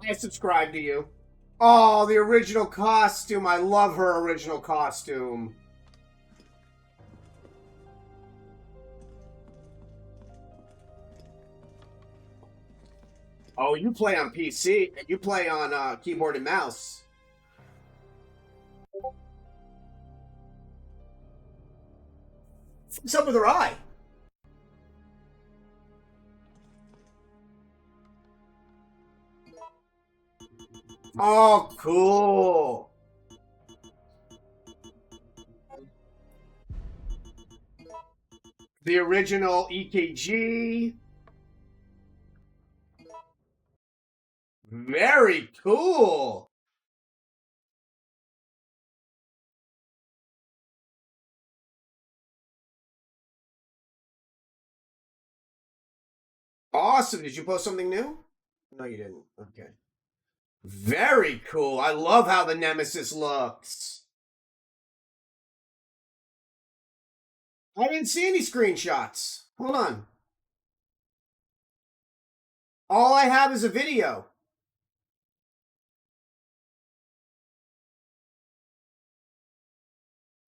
I subscribe to you. Oh, the original costume. I love her original costume. Oh, you play on PC. You play on keyboard and mouse. What's up with her eye? Oh, cool. The original EKG. Very cool. Awesome. Did you post something new? No, you didn't. Okay. Very cool. I love how the Nemesis looks. I didn't see any screenshots. Hold on. All I have is a video.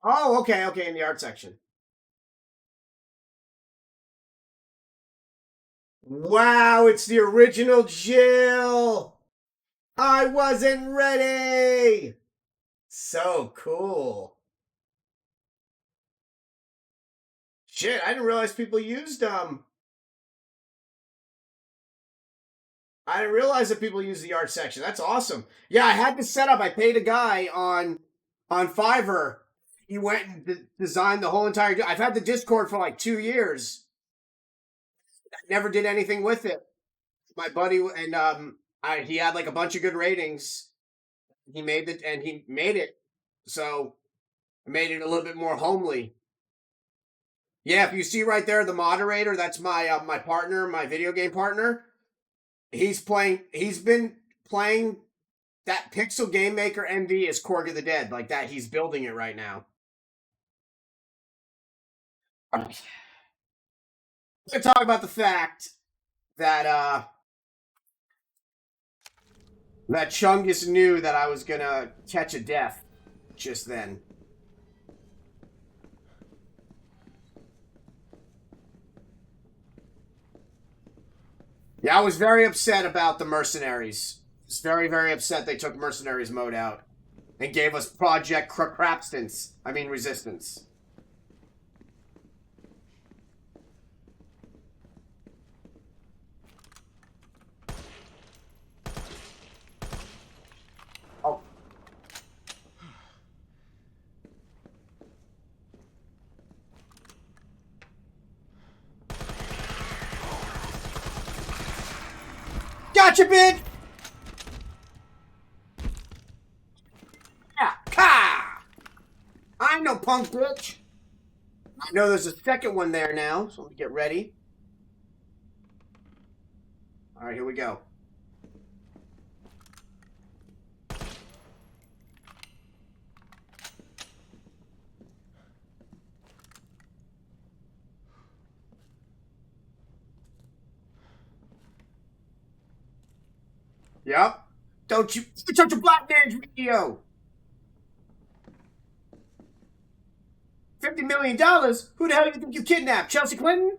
Oh, okay, in the art section. Wow, it's the original Jill! I wasn't ready! So cool. Shit, I didn't realize people used I didn't realize that people use the art section. That's awesome. Yeah, I had this set up. I paid a guy on Fiverr. He went and designed the whole entire. I've had the Discord for like 2 years. I never did anything with it. My buddy and he had like a bunch of good ratings. He made it, and he made it, so I made it a little bit more homely. Yeah, if you see right there, the moderator, that's my partner, my video game partner. He's playing. He's been playing that Pixel Game Maker MV is Korg of the Dead, like that. He's building it right now. I'm gonna talk about the fact that that Chungus knew that I was gonna catch a death just then. Yeah, I was very upset about the mercenaries. I was very, very upset they took mercenaries mode out and gave us Project Crapstance. I mean, Resistance. Oh. Gotcha, bitch! Yeah, ka! I'm no punk bitch. I know there's a second one there now, so let me get ready. All right, here we go. Yep. Don't you touch a black man's video. $50 million? Who the hell do you think you kidnapped? Chelsea Clinton?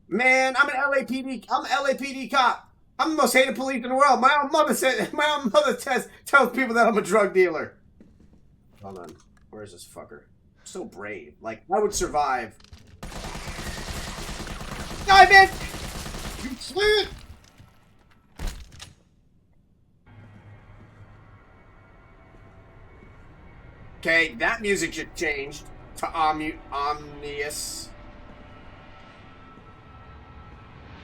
Man, I'm an LAPD. I'm an LAPD cop. I'm the most hated police in the world. My own mother said. My own mother tells people that I'm a drug dealer. Hold on. Where's this fucker? So brave. Like I would survive. Die, man! You slid! Okay, that music just changed to ominous.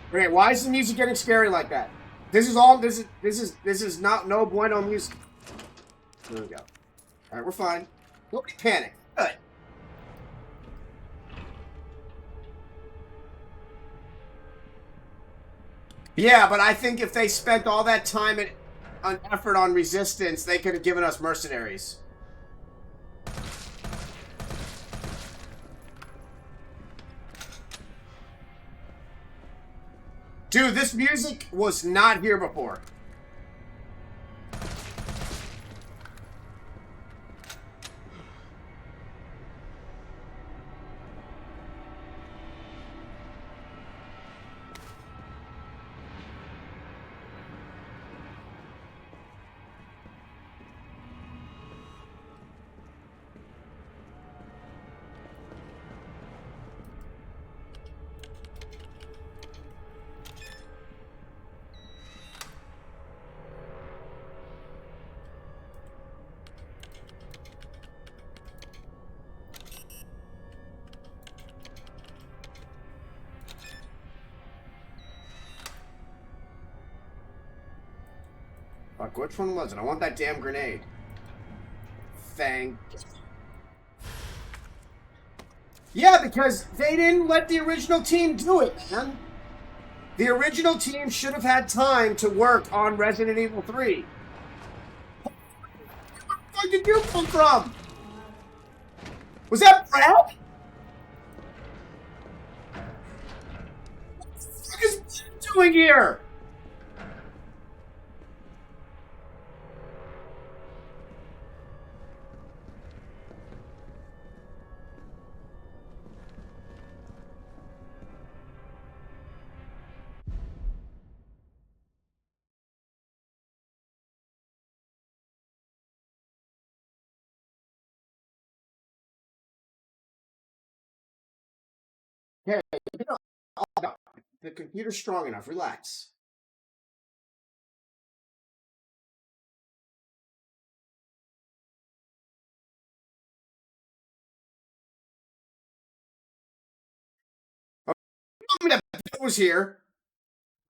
Okay, why is the music getting scary like that? This is not no bueno music. There we go. All right, we're fine. Nobody panic. Good. Yeah, but I think if they spent all that time and effort on Resistance, they could have given us mercenaries. Dude, this music was not here before. Fuck, which one was it? I want that damn grenade. Thank. Yeah, because they didn't let the original team do it, man. The original team should have had time to work on Resident Evil 3. Where did you come from? Was that Brad? What the fuck is Brad doing here? Hey, no, the computer's strong enough. Relax. That was here.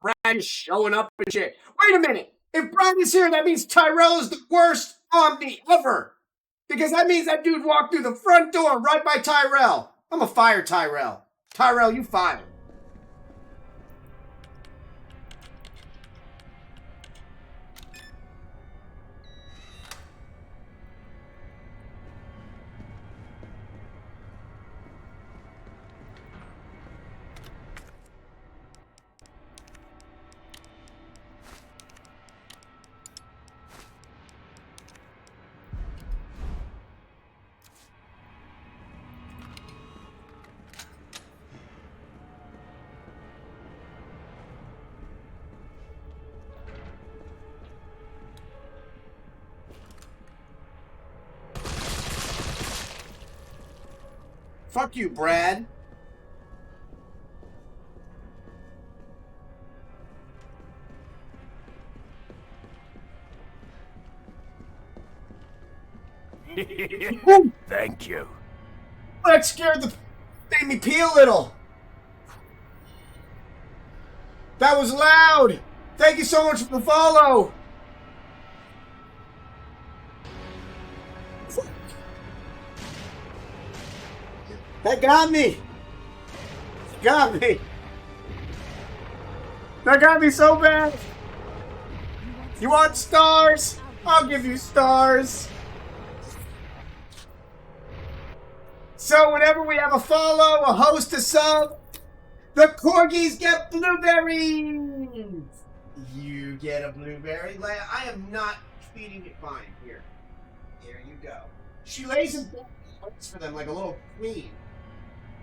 Brad is showing up and shit. Wait a minute. If Brad is here, that means Tyrell is the worst Omni ever. Because that means that dude walked through the front door right by Tyrell. I'm gonna fire Tyrell. Tyrell, you fired. Fuck you, Brad. Thank you. That scared the... made me pee a little. That was loud. Thank you so much for the follow. That got me. Got me. That got me so bad. You want stars? I'll give you stars. So whenever we have a follow, a host, a sub, the corgis get blueberries. You get a blueberry. I am not feeding it fine. Here. There you go. She lays in bed for them like a little queen.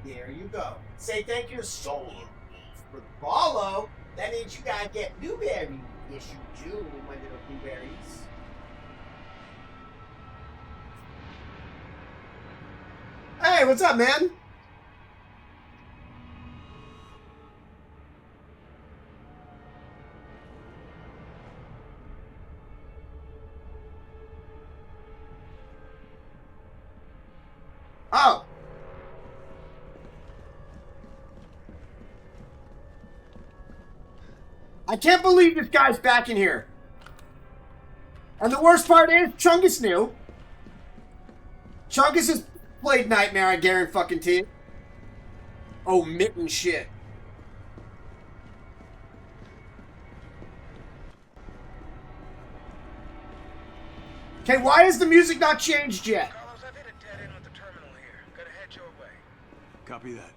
There you go. Say thank you to Soul for the follow. That means you gotta get blueberries. Yes, you do, my little blueberries. Hey, what's up, man? Oh. I can't believe this guy's back in here. And the worst part is, Chungus knew. Chungus has played Nightmare, I guarantee. Oh, mitten shit. Okay, why has the music not changed yet? Carlos, I've hit a dead end with the terminal here. Gotta head your way. Copy that.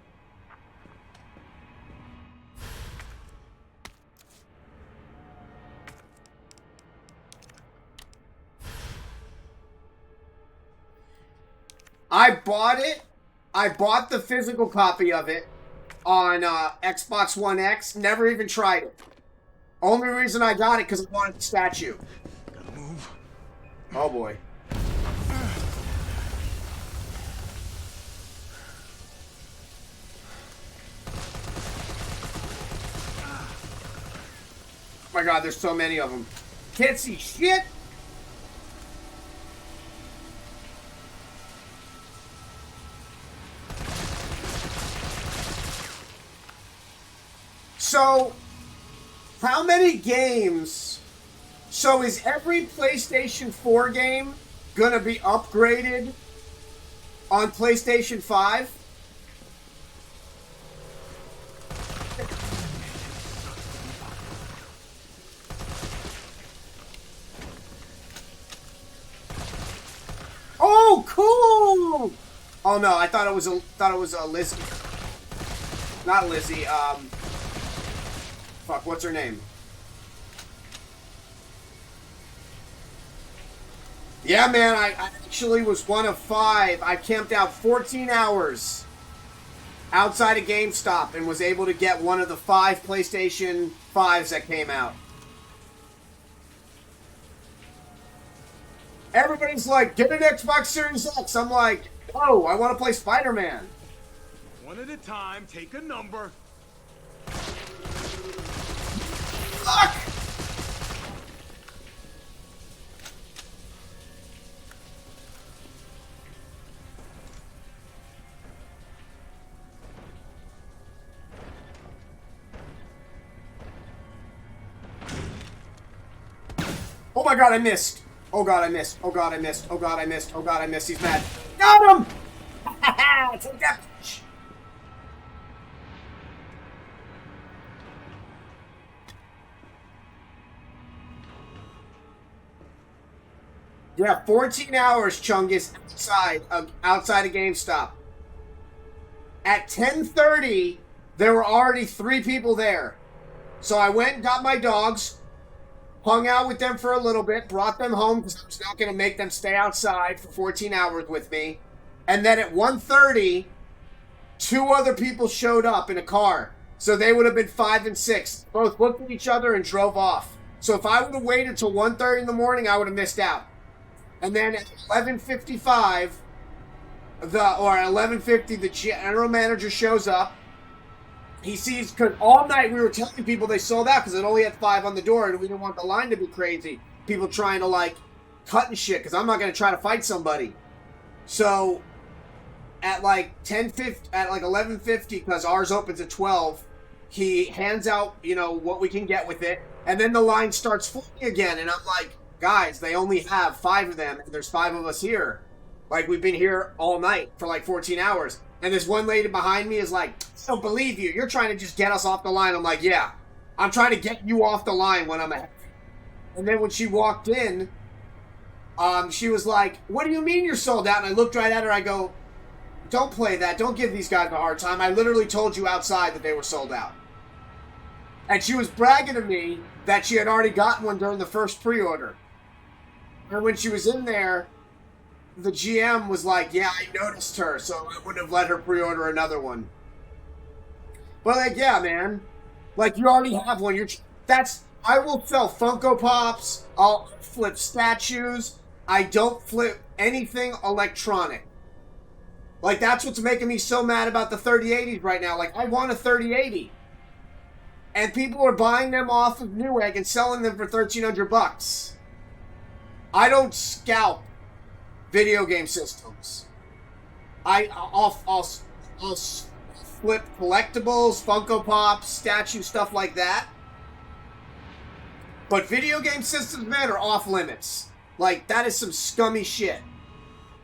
I bought it. I bought the physical copy of it on Xbox One X. Never even tried it. Only reason I got it because I wanted the statue. Gotta move. Oh boy. Oh my god, there's so many of them. Can't see shit. So, how many games? So is every PlayStation 4 game gonna be upgraded on PlayStation 5? Oh, cool! Oh no, I thought it was a Lizzie. Not Lizzie. Fuck, what's her name? Yeah, man, I actually was one of 5. I camped out 14 hours outside of GameStop and was able to get one of the 5 PlayStation 5s that came out. Everybody's like, get an Xbox Series X. I'm like, oh, I want to play Spider-Man. One at a time, take a number. Fuck! Oh my god, I missed. Oh god, I missed. Oh god, I missed. Oh god, I missed. Oh god, I missed. He's mad. Got him! Take that bitch. Yeah, 14 hours, Chungus, outside of GameStop. At 10:30, there were already 3 people there. So I went and got my dogs, hung out with them for a little bit, brought them home because I was not going to make them stay outside for 14 hours with me. And then at 1:30, 2 other people showed up in a car. So they would have been 5 and 6. Both looked at each other and drove off. So if I would have waited until 1:30 in the morning, I would have missed out. And then at 11:55, or at 11:50, the general manager shows up. He sees, because all night we were telling people they sold out because it only had 5 on the door and we didn't want the line to be crazy. People trying to, like, cut and shit because I'm not going to try to fight somebody. So at like 11:50, because ours opens at 12, he hands out, you know, what we can get with it. And then the line starts flowing again. And I'm like, guys, they only have 5 of them. And there's 5 of us here. Like, we've been here all night for like 14 hours. And this one lady behind me is like, I don't believe you. You're trying to just get us off the line. I'm like, yeah. I'm trying to get you off the line when I'm ahead. And then when she walked in, she was like, what do you mean you're sold out? And I looked right at her. I go, don't play that. Don't give these guys a hard time. I literally told you outside that they were sold out. And she was bragging to me that she had already gotten one during the first pre-order. And when she was in there, the GM was like, yeah, I noticed her, so I wouldn't have let her pre-order another one. But like, yeah, man. Like, you already have one. I will sell Funko Pops. I'll flip statues. I don't flip anything electronic. Like, that's what's making me so mad about the 3080s right now. Like, I want a 3080. And people are buying them off of Newegg and selling them for $1,300. I don't scalp video game systems. I'll flip collectibles, Funko Pops, statues, stuff like that. But video game systems, man, are off limits. Like, that is some scummy shit.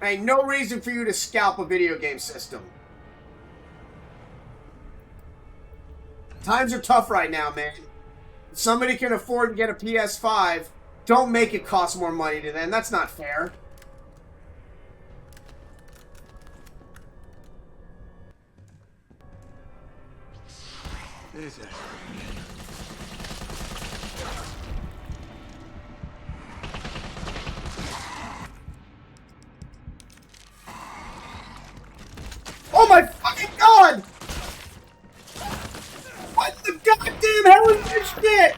Ain't no reason for you to scalp a video game system. Times are tough right now, man. If somebody can afford to get a PS5, don't make it cost more money to them. That's not fair. There's it. Oh my fucking god! What the goddamn hell is this shit?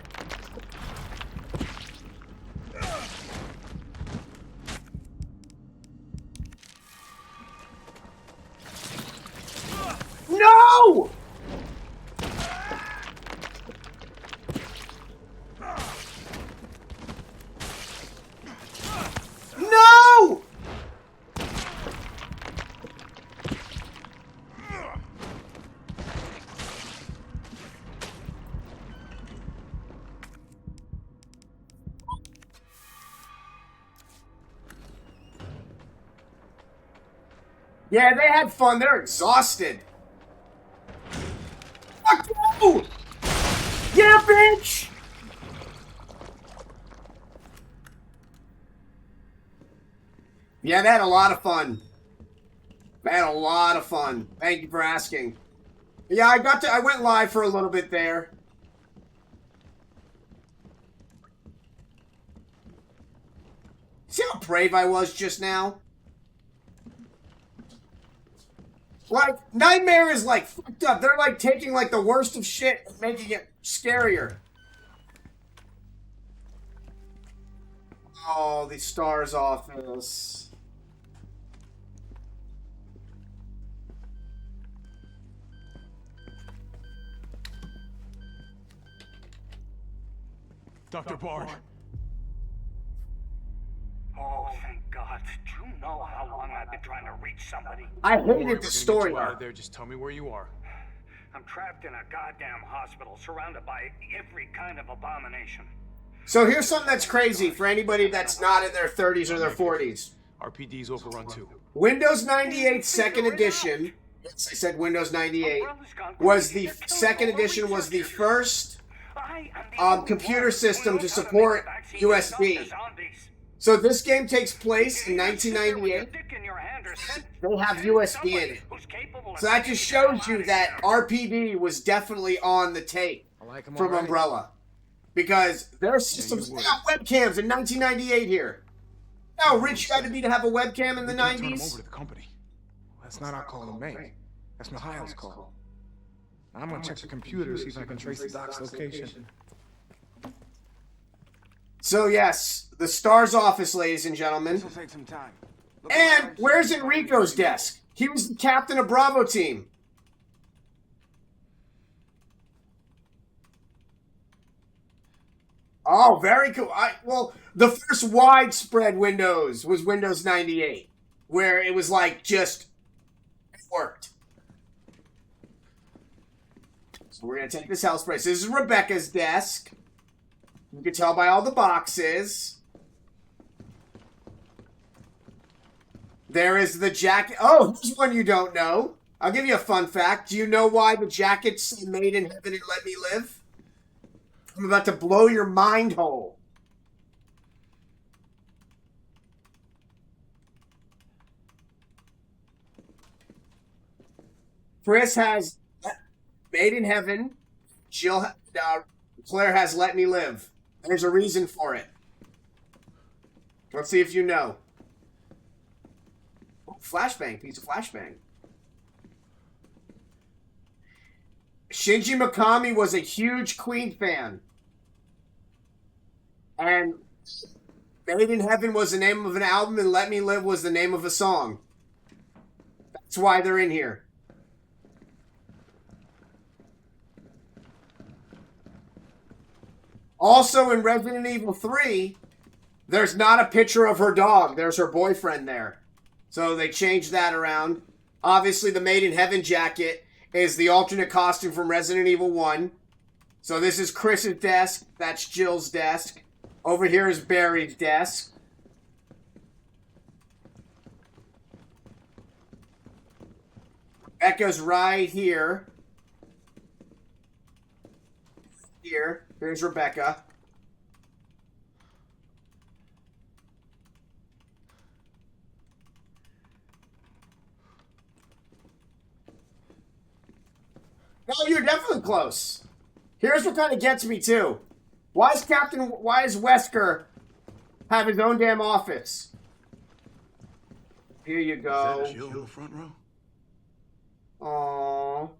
No! No! Yeah, they had fun. They're exhausted. Fuck you! Yeah, bitch! Yeah, they had a lot of fun. They had a lot of fun. Thank you for asking. Yeah, I went live for a little bit there. See how brave I was just now? Like, Nightmare is, like, fucked up. They're, like, taking, like, the worst of shit and making it scarier. Oh, the Stars office. Dr. Bard. Oh, thank God. Do you know how long I've been trying to reach somebody? I Don't worry, hated we're the gonna story get you out of arc. there. Just tell me where you are. I'm trapped in a goddamn hospital, surrounded by every kind of abomination. So here's something that's crazy for anybody that's not in their 30s or their 40s. RPD's overrun too. Windows 98 second edition, yes, I said Windows 98, was the second edition was the first computer system to support USB. So this game takes place in 1998. They have USB in it. So that just shows you that RPD was definitely on the tape from Umbrella. Because their systems got webcams in 1998 here. How rich you got to be to have a webcam in the We can't turn him 90s? over to the company. That's not our call to make. That's Mikhail's call. I'm gonna check the computer, see if I can trace the doc's location. So yes, the STARS office, ladies and gentlemen. This will take some time. Look And around. where's Enrico's desk? He was the captain of Bravo team. Oh, very cool. Well, the first widespread Windows was Windows 98, where it was like just it worked. So we're gonna take this house price. This is Rebecca's desk. You can tell by all the boxes. There is the jacket. Oh, here's one you don't know. I'll give you a fun fact. Do you know why the jackets say Made in Heaven and Let Me Live? I'm about to blow your mind hole. Chris has Made in Heaven. Claire has Let Me Live. There's a reason for it. Let's see if you know. Oh, flashbang. Piece of flashbang. Shinji Mikami was a huge Queen fan. And Made in Heaven was the name of an album and Let Me Live was the name of a song. That's why they're in here. Also in Resident Evil 3, there's not a picture of her dog. There's her boyfriend there. So they changed that around. Obviously, the Made in Heaven jacket is the alternate costume from Resident Evil 1. So this is Chris's desk. That's Jill's desk. Over here is Barry's desk. Rebecca's right here. Here's Rebecca. No, you're definitely close. Here's what kind of gets me, too. Why is Wesker have his own damn office? Here you go. Jill in the front row? Aww.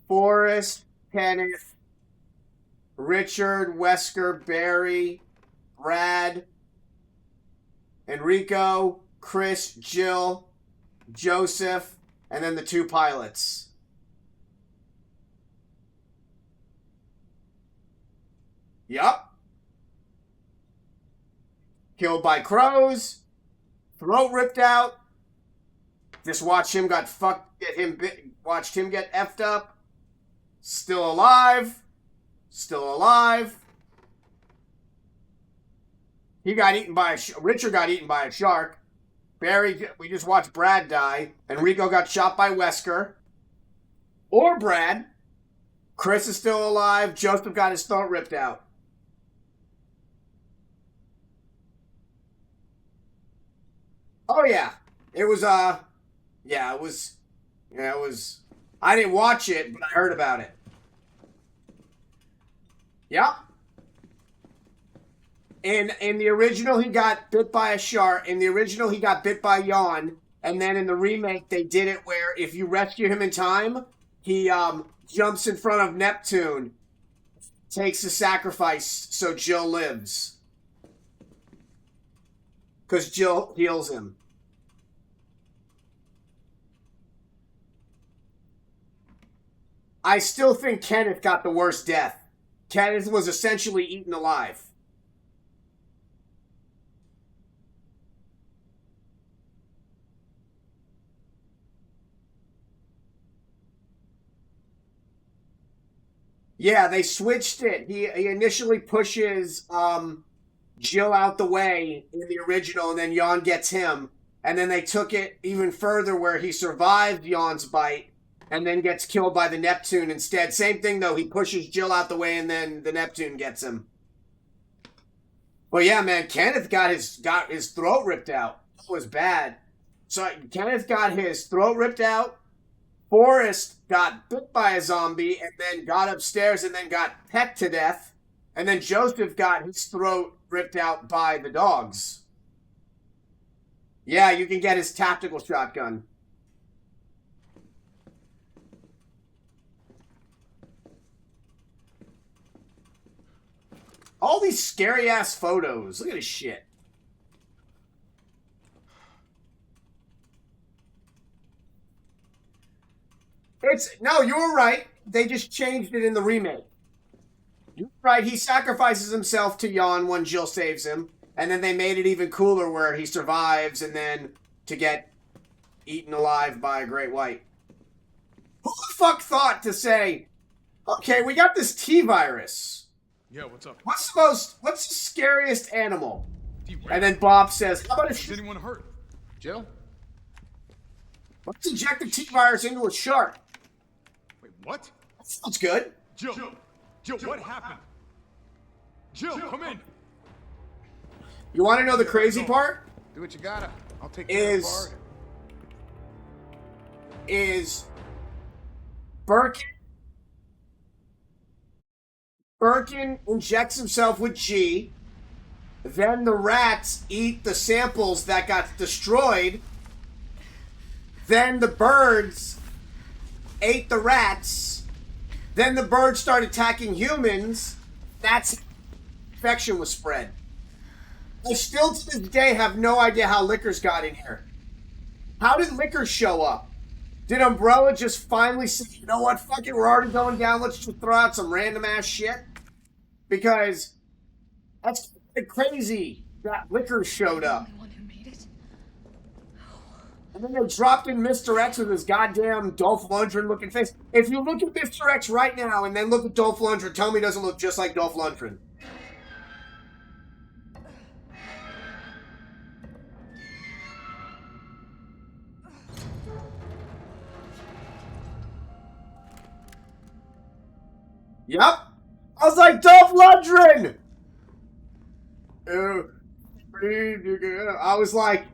Forrest, Kenneth, Richard, Wesker, Barry, Brad, Enrico, Chris, Jill, Joseph, and then the two pilots. Yup. Killed by crows. Throat ripped out. Just watched him get watched him get effed up. Still alive. Still alive. Richard got eaten by a shark. Barry, we just watched Brad die. Enrico got shot by Wesker. Or Brad. Chris is still alive. Joseph got his throat ripped out. Oh, yeah. It was, I didn't watch it, but I heard about it. Yep. In the original, he got bit by a shark. In the original, he got bit by Yawn. And then in the remake, they did it where if you rescue him in time, he jumps in front of Neptune, takes the sacrifice so Jill lives. Because Jill heals him. I still think Kenneth got the worst death. Kenneth was essentially eaten alive. Yeah, they switched it. He initially pushes Jill out the way in the original, and then Jan gets him. And then they took it even further where he survived Jan's bite and then gets killed by the Neptune instead. Same thing though, he pushes Jill out the way and then the Neptune gets him. Well, yeah, man, Kenneth got his throat ripped out. It was bad. So Kenneth got his throat ripped out. Forrest got bit by a zombie and then got upstairs and then got pecked to death. And then Joseph got his throat ripped out by the dogs. Yeah, you can get his tactical shotgun. All these scary ass photos. Look at this shit. No, you were right. They just changed it in the remake. You're right. He sacrifices himself to Jan when Jill saves him. And then they made it even cooler where he survives and then to get eaten alive by a great white. Who the fuck thought to say, okay, we got this T-virus. Yeah, what's up? What's the scariest animal? T-Rex. And then Bob says, how about Is anyone hurt? Jill? let's inject the T-virus into a shark. Wait, what? That sounds good. Jill, what happened? Jill, come in. You want to know the crazy part? Do what you gotta. I'll take care of Bard. Is Birkin injects himself with G, then the rats eat the samples that got destroyed, then the birds ate the rats, then the birds started attacking humans. That's how infection was spread. I still to this day have no idea how Lickers got in here. How did Lickers show up? Did Umbrella just finally say, you know what, fuck it, we're already going down, let's just throw out some random ass shit? Because that's crazy that Lickers showed up. Only one who made it. And then they dropped in Mr. X with his goddamn Dolph Lundgren looking face. If you look at Mr. X right now and then look at Dolph Lundgren, tell me he doesn't look just like Dolph Lundgren. Yep. I was like, Dolph Lundgren! I was like,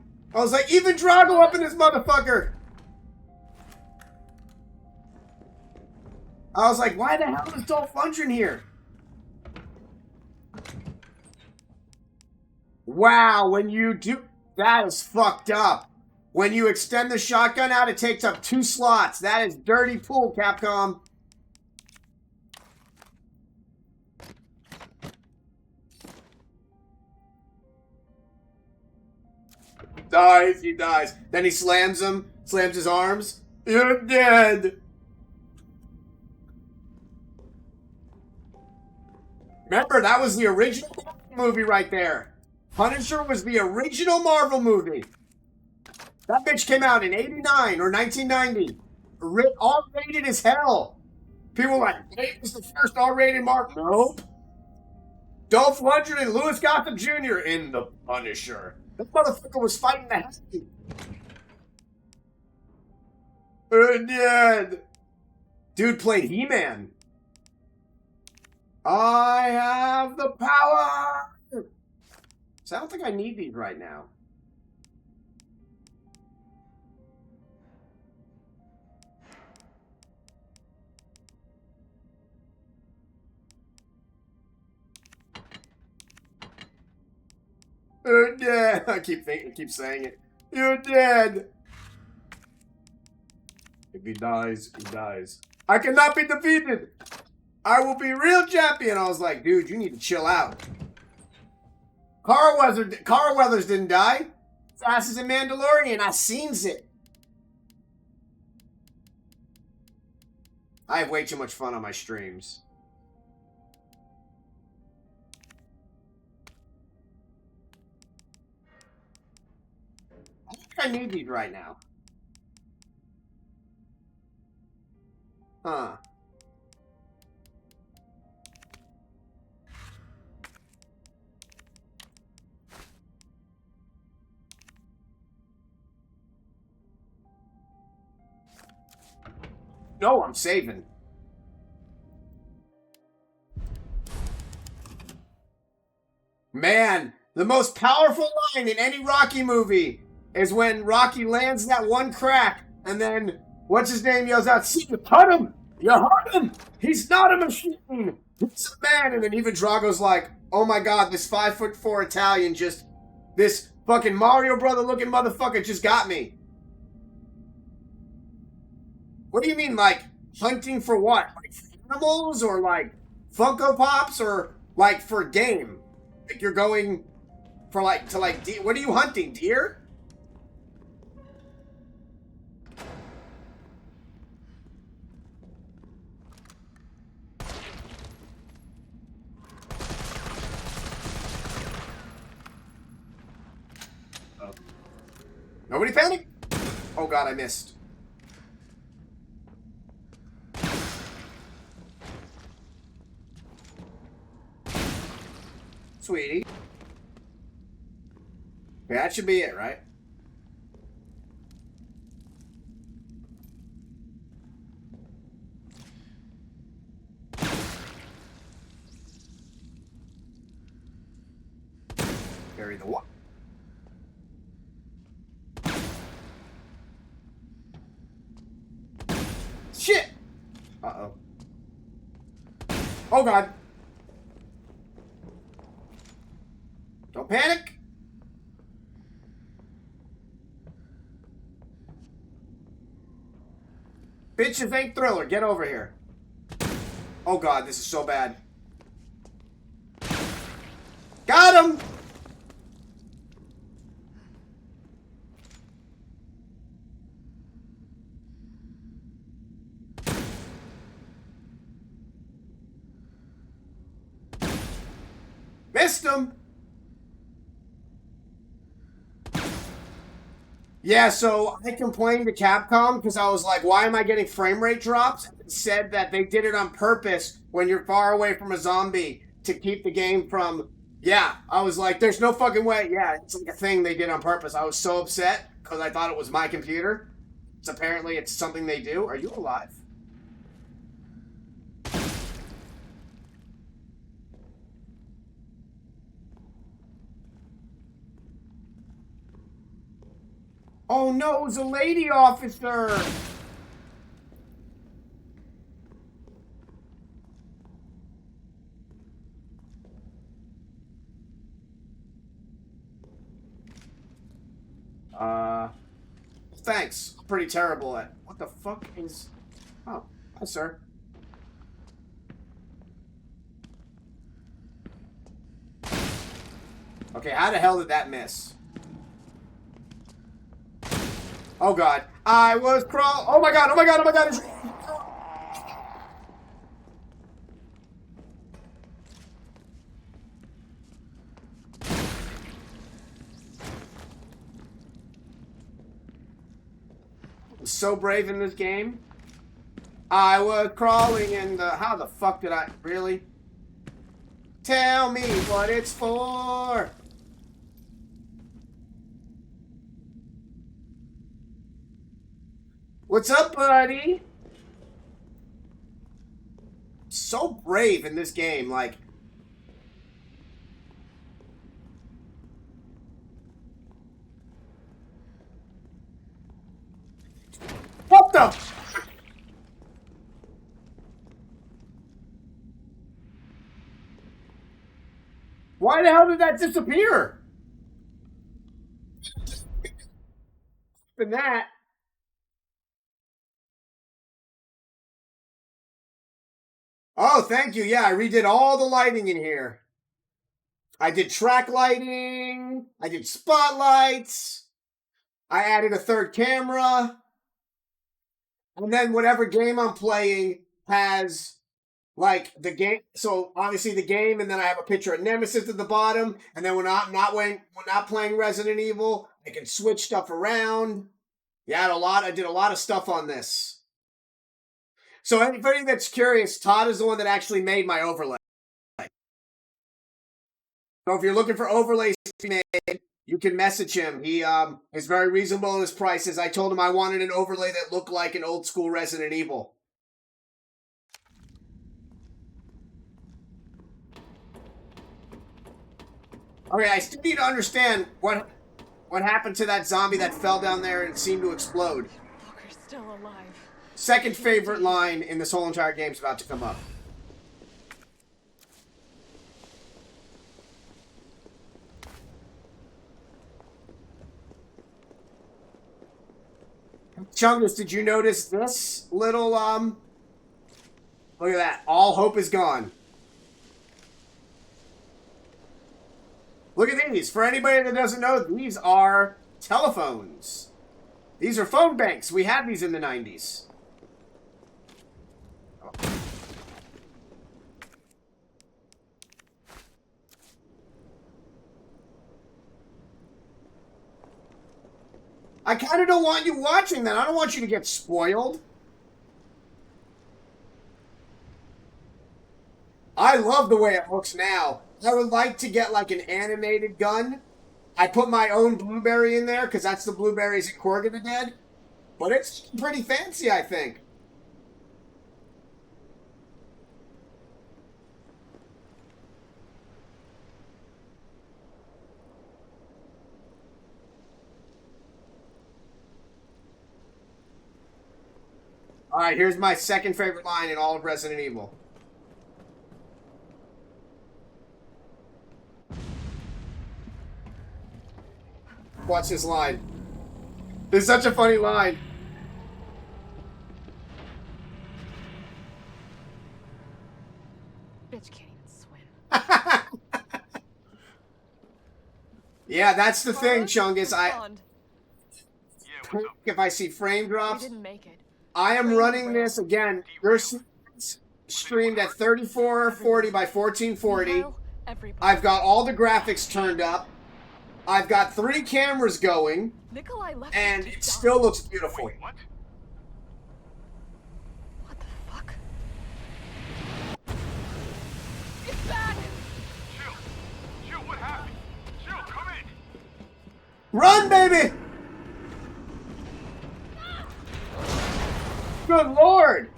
even Drago up in this motherfucker! I was like, why the hell is Dolph Lundgren here? Wow, when you do... That is fucked up. When you extend the shotgun out, it takes up 2 slots. That is dirty pool, Capcom. Dies, he dies. Then he slams him, slams his arms. You're dead. Remember, that was the original movie right there. Punisher was the original Marvel movie. That bitch came out in 89 or 1990. R-rated as hell. People were like, it was the first R-rated Marvel. Nope. Dolph Lundgren and Louis Gotham Jr. in The Punisher. That motherfucker was fighting the Husky. Dead. Dude played He-Man. I have the power. So I don't think I need these right now. You're dead. I keep saying it. You're dead. If he dies, he dies. I cannot be defeated. I will be real champion. I was like, dude, you need to chill out. Carl Weathers didn't die. His ass is a Mandalorian. I seens it. I have way too much fun on my streams. I think I need these right now. Huh. know I'm saving. Man, the most powerful line in any Rocky movie is when Rocky lands that one crack, and then what's his name yells out, "See, you cut him! You hurt him! He's not a machine! He's a man!" And then even Drago's like, "Oh my god, this 5'4" Italian this fucking Mario Brother looking motherfucker just got me." What do you mean, like, hunting for what? Like animals, or like Funko Pops, or like for game? Like you're going for what are you hunting? Deer? Nobody panic? Oh god, I missed. Sweetie. Okay, that should be it, right? Bury the what? Shit! Uh-oh. Oh god. Don't panic. Bitches ain't Thriller. Get over here. Oh god, this is so bad. Got him! Missed him! Yeah, so I complained to Capcom because I was like, why am I getting frame rate drops? It said that they did it on purpose when you're far away from a zombie to keep the game from... Yeah, I was like, there's no fucking way. Yeah, it's like a thing they did on purpose. I was so upset because I thought it was my computer. So apparently it's something they do. Are you alive? Oh no, it was a lady officer! Thanks. I'm pretty terrible at... What the fuck is... Oh, hi, sir. Okay, how the hell did that miss? Oh god. I was crawl... Oh my god, oh my god, oh my god! It's... I'm so brave in this game. I was crawling in the... How the fuck did I... Really? Tell me what it's for! What's up, buddy? So brave in this game, like... What the... Why the hell did that disappear? And that... Oh, thank you. Yeah, I redid all the lighting in here. I did track lighting. I did spotlights. I added a third camera. And then whatever game I'm playing has, like, the game. So, obviously the game, and then I have a picture of Nemesis at the bottom. And then when I'm not playing Resident Evil, I can switch stuff around. Yeah, I did a lot of stuff on this. So anybody that's curious, Todd is the one that actually made my overlay. So if you're looking for overlays to be made, you can message him. He is very reasonable in his prices. I told him I wanted an overlay that looked like an old school Resident Evil. Okay, I still need to understand what happened to that zombie that fell down there and seemed to explode. Booker's still alive. Second favorite line in this whole entire game is about to come up. Chungus, did you notice this little, look at that. All hope is gone. Look at these. For anybody that doesn't know, these are telephones. These are phone banks. We had these in the 90s. I kind of don't want you watching that. I don't want you to get spoiled. I love the way it looks now. I would like to get like an animated gun. I put my own blueberry in there because that's the blueberries in Cork of the Dead. But it's pretty fancy, I think. Alright, here's my second favorite line in all of Resident Evil. Watch this line. It's such a funny line. Bitch can't even swim. Yeah, that's the thing, Chungus. Respond. If I see frame We drops, didn't make it. I am running this again. There's streamed at 3440 by 1440. Meanwhile, everybody. I've got all the graphics turned up. I've got 3 cameras going, Nikolai left and us to it die. still looks beautiful. What? What the fuck? Get back! Jill! Jill, what happened? Jill, come in! Run, baby! Good Lord!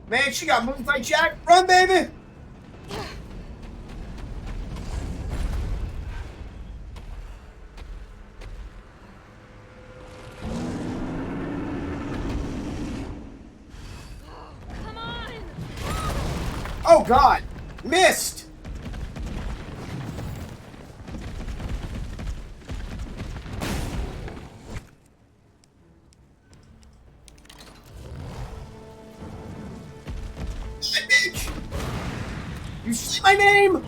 Man, she got moved like Jack. Run, baby! Come on! Oh, God! Missed! Bitch! You see my name?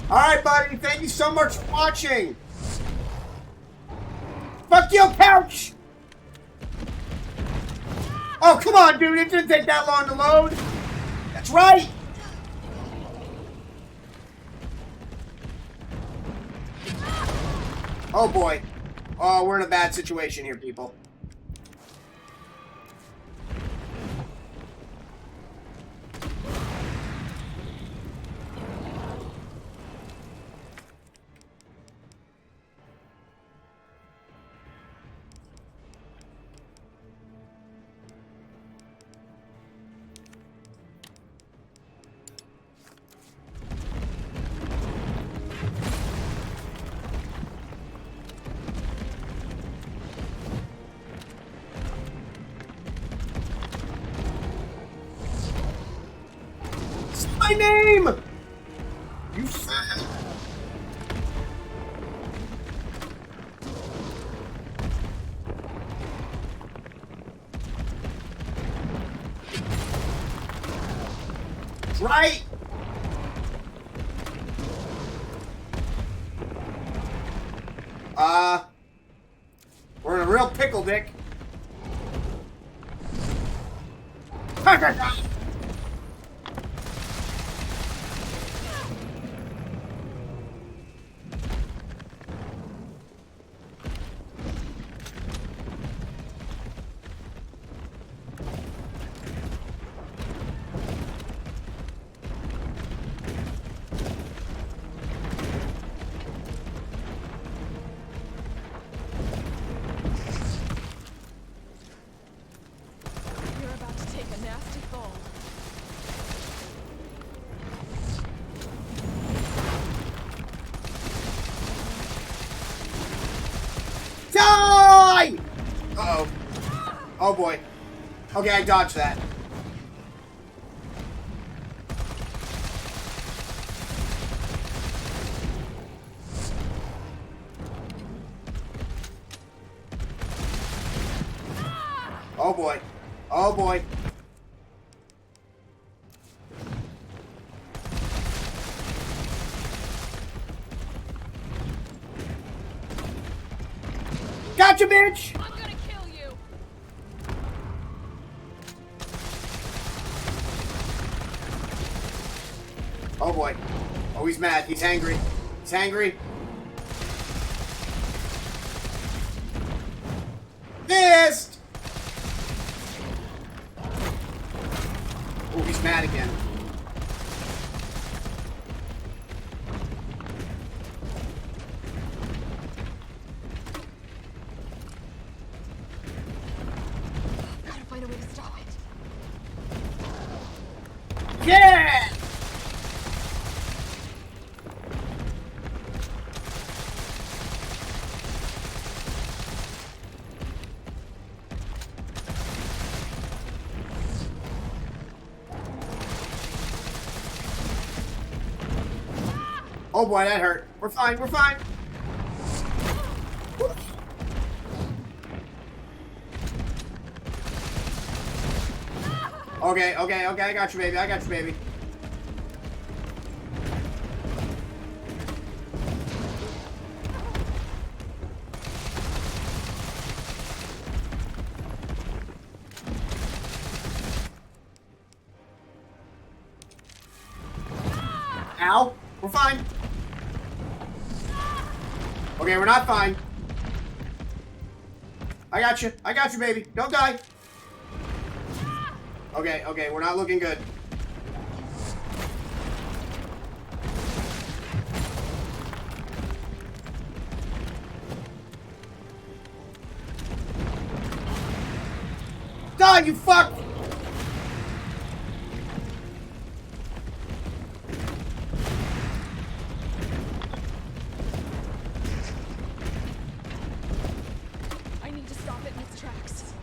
Alright, buddy. Thank you so much for watching. Fuck your couch! Oh, come on, dude. It didn't take that long to load. That's right. Oh, boy. Oh, we're in a bad situation here, people. My name! You fat. Right. We're in a real pickle, Dick. Oh boy. Okay, I dodged that. Oh boy. Oh boy. Gotcha, bitch! I'm gonna kill you. Oh boy. Oh, he's mad. He's angry. He's angry. Missed! Oh, he's mad again. Gotta find a way to stop it. Yeah! Oh boy, that hurt. We're fine, we're fine. Okay, okay, okay, I got you, baby. I got you, baby. Ow. We're fine. Okay, we're not fine. I got you. I got you, baby. Don't die. Okay, okay, we're not looking good. Die, you fuck! I need to stop it in its tracks.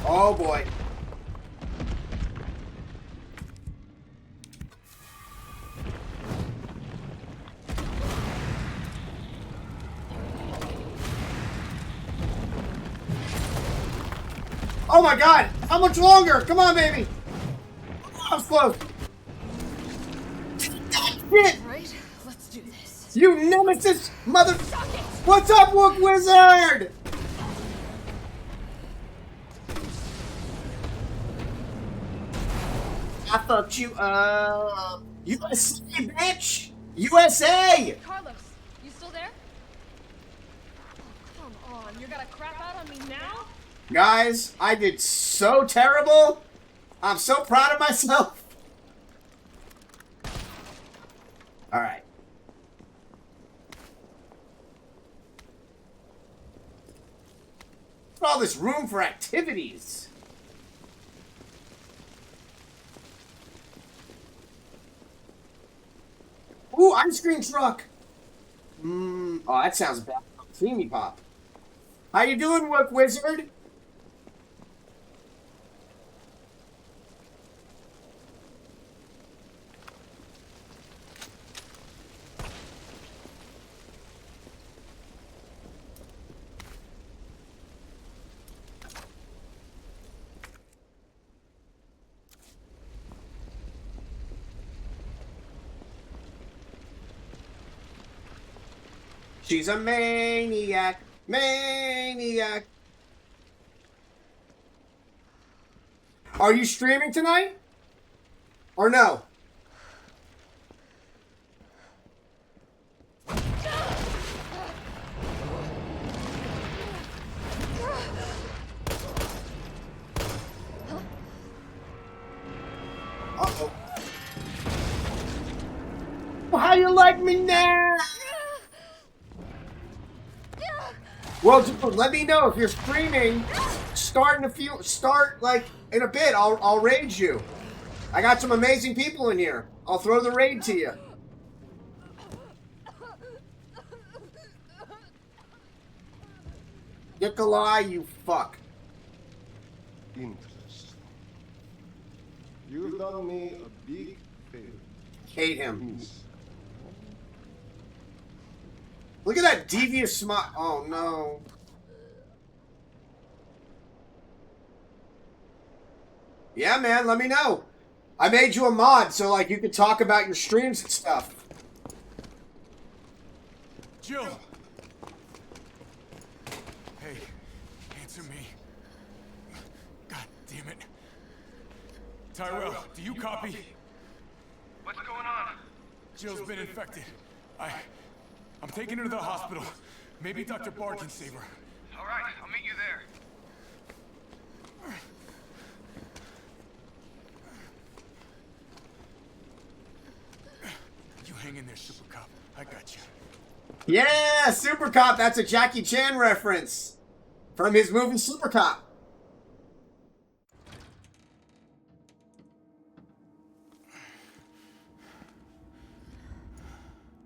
Oh boy. Oh my god! How much longer? Come on, baby! I was close. Shit! Right? Let's do this. You nemesis mother... Suck it! What's up, Wook Wizard? I fucked you up. USA, bitch! USA! Carlos, you still there? Oh, come on. You're gonna crap out on me now? Guys, I did so terrible. I'm so proud of myself. Alright. All this room for activities. Ooh, ice cream truck. Oh, that sounds bad. Creamy Pop. How you doing, Wook Wizard? She's a maniac, maniac. Are you streaming tonight? Or no? Uh-oh. Well, how you like me now? Well, dude, let me know if you're streaming. Start like in a bit. I'll raid you. I got some amazing people in here. I'll throw the raid to you. Nikolai, you fuck. interest. You've done me a big favor. Hate him. Means Look at that devious smile. Oh, no. Yeah, man, let me know. I made you a mod so, like, you could talk about your streams and stuff. Jill! Hey, answer me. God damn it. Tyrell, do you copy? What's going on? Jill's been infected. I'm taking her to the hospital. Maybe Dr. Bard can save her. All right, I'll meet you there. You hang in there, Super Cop. I got you. Yeah, Super Cop. That's a Jackie Chan reference from his movie Super Cop.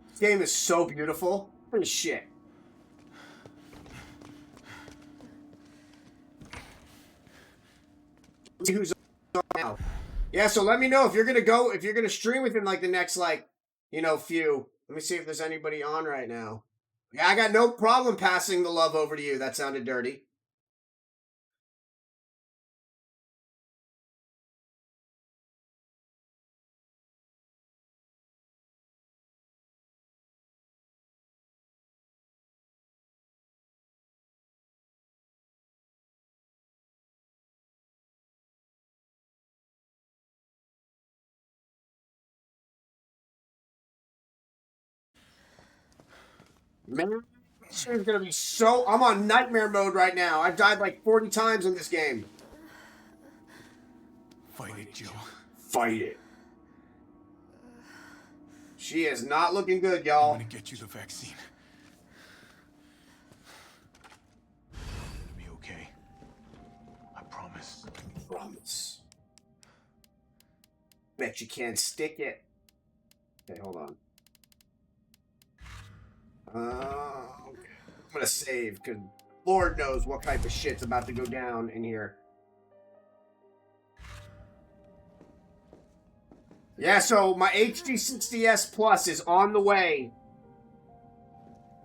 This game is so beautiful. Holy shit. Who's on now? Yeah, so let me know if you're gonna stream within like the next few. Let me see if there's anybody on right now. Yeah, I got no problem passing the love over to you. That sounded dirty. Man, this is gonna be so... I'm on nightmare mode right now. I've died like 40 times in this game. Fight it, Jill. Fight it. She is not looking good, I'm y'all. gonna get you the vaccine. It'll be okay. I promise. Promise. Bet you can't stick it. Okay, hold on. Okay. I'm gonna save, because Lord knows what type of shit's about to go down in here. Yeah, so my HD60S Plus is on the way.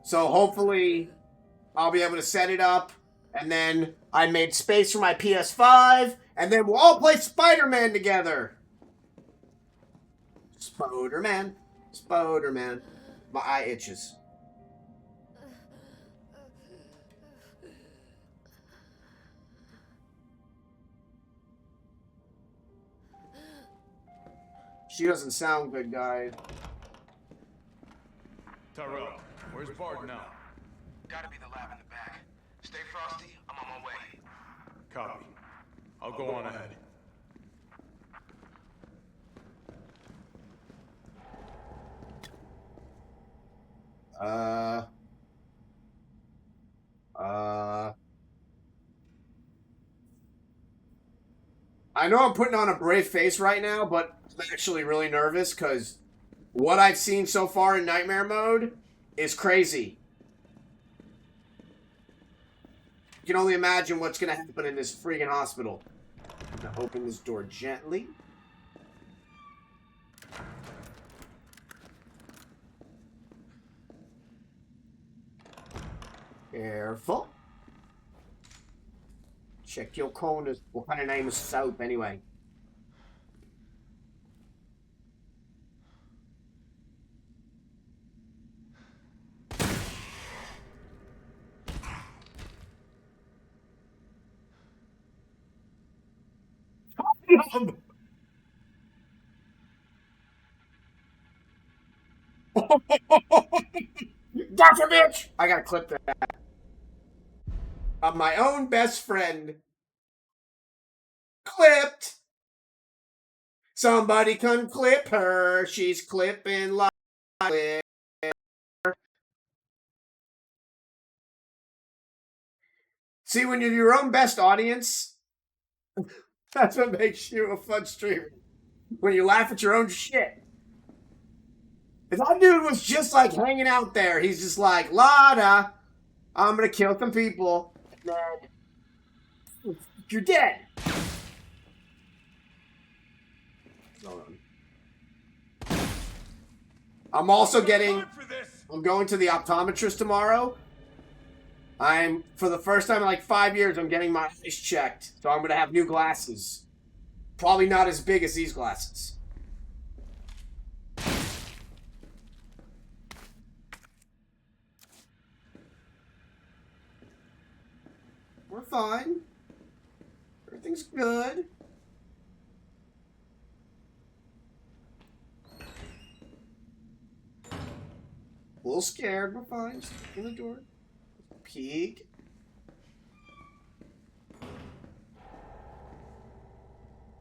So hopefully I'll be able to set it up, and then I made space for my PS5, and then we'll all play Spider-Man together. Spider-Man. Spider-Man. My eye itches. She doesn't sound good, guys. Tyrell, where's Bard now? Gotta be the lab in the back. Stay frosty, I'm on my way. Copy. I'll go on ahead. I know I'm putting on a brave face right now, but I'm actually really nervous because what I've seen so far in Nightmare Mode is crazy. You can only imagine what's going to happen in this freaking hospital. I'm going to open this door gently. Careful. Check your corners. What kind of name is soap, anyway? Gotcha, bitch! I gotta clip that. My own best friend. Clipped. Somebody can clip her. She's clipping like. See, when you're your own best audience, that's what makes you a fun streamer. When you laugh at your own shit. If that dude was just like hanging out there, he's just like, Lada, I'm gonna kill some people. And then you're dead. I'm also No getting... time for this. I'm going to the optometrist tomorrow. For the first time in like 5 years, I'm getting my eyes checked. So I'm going to have new glasses. Probably not as big as these glasses. We're fine. Everything's good. A little scared. We're fine. Just open the door. Peek.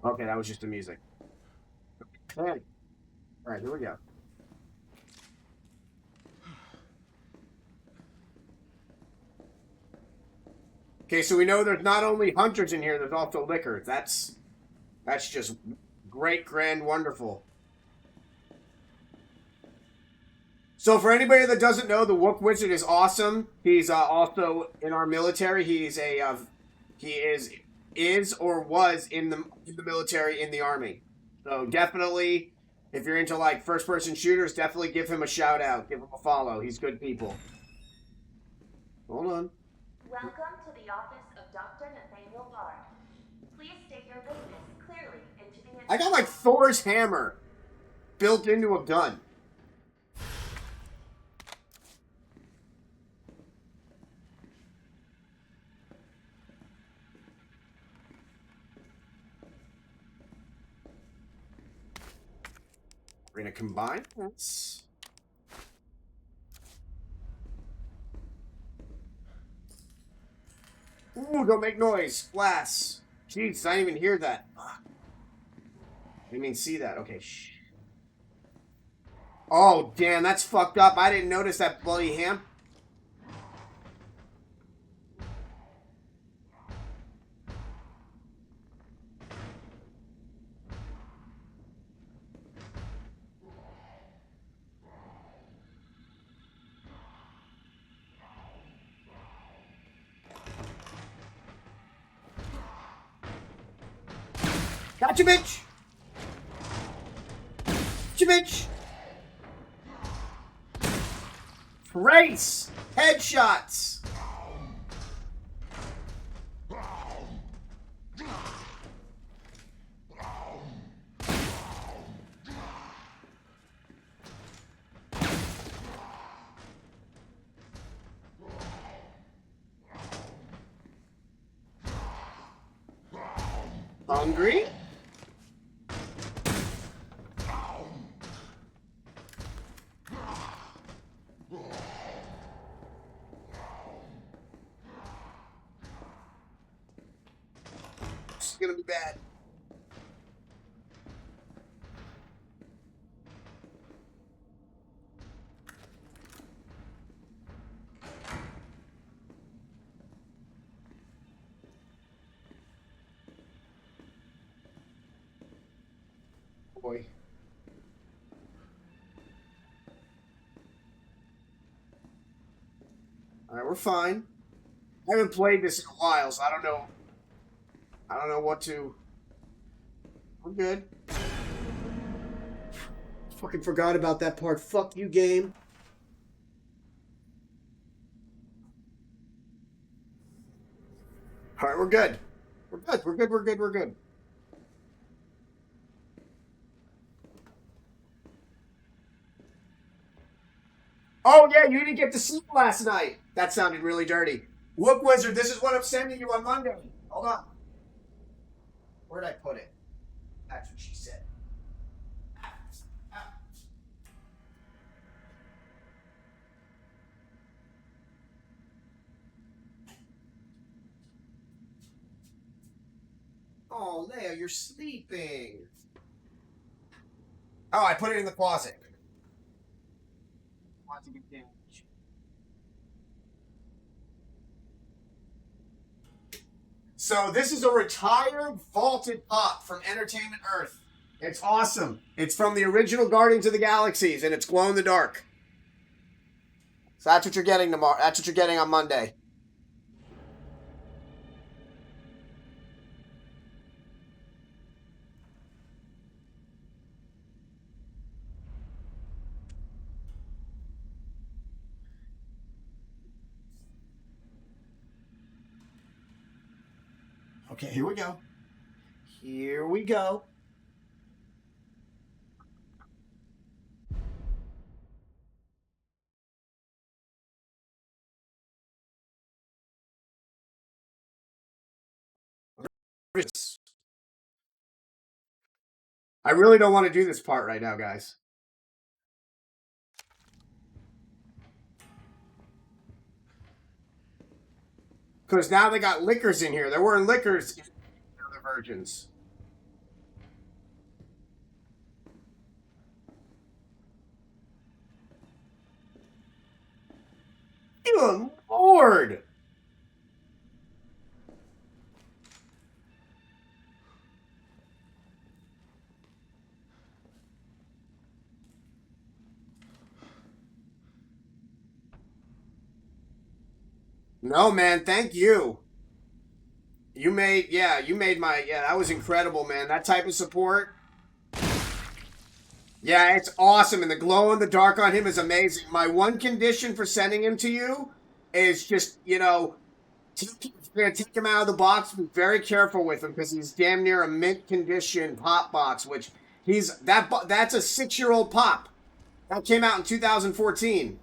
Okay, that was just the music. Okay. Alright, here we go. Okay, so we know there's not only hunters in here, there's also liquor. That's just great, grand, wonderful. So for anybody that doesn't know, the Wook Wizard is awesome. He's also in our military. He's a he is or was in the military, in the army. So definitely, if you're into like first person shooters, definitely give him a shout out, give him a follow. He's good people. Hold on. Welcome to the office of Dr. Nathaniel Bard. Please state your business clearly into the... I got like Thor's hammer built into a gun. We're gonna combine this. Ooh, don't make noise. Glass. Jeez, I didn't even hear that. I didn't even see that. Okay, shh. Oh, damn, that's fucked up. I didn't notice that bloody ham. Gotcha, bitch! Gotcha, bitch! Race! Headshots! Hungry? This is gonna be bad. Boy. Alright, we're fine. I haven't played this in a while, so I don't know. I don't know what to... We're good. Fucking forgot about that part. Fuck you, game. Alright, we're good. We're good, we're good, we're good, we're good. Oh, yeah, you didn't get to sleep last night. That sounded really dirty. Wook Wizard, this is what I'm sending you on Monday. Hold on. Where'd I put it? That's what she said. Oh, Leia, you're sleeping. Oh, I put it in the closet. Want to get damaged. So this is a retired vaulted pop from Entertainment Earth. It's awesome. It's from the original Guardians of the Galaxies, and it's glow in the dark. So that's what you're getting tomorrow. That's what you're getting on Monday. Okay, here we go. Here we go. I really don't want to do this part right now, guys. Because now they got liquors in here. There weren't liquors in the other versions. Good Lord! No, man, thank you. You made my, that was incredible, man. That type of support. Yeah, it's awesome, and the glow in the dark on him is amazing. My one condition for sending him to you is just, take him out of the box. Be very careful with him because he's damn near a mint condition pop box, which that's a 6-year-old pop. That came out in 2014.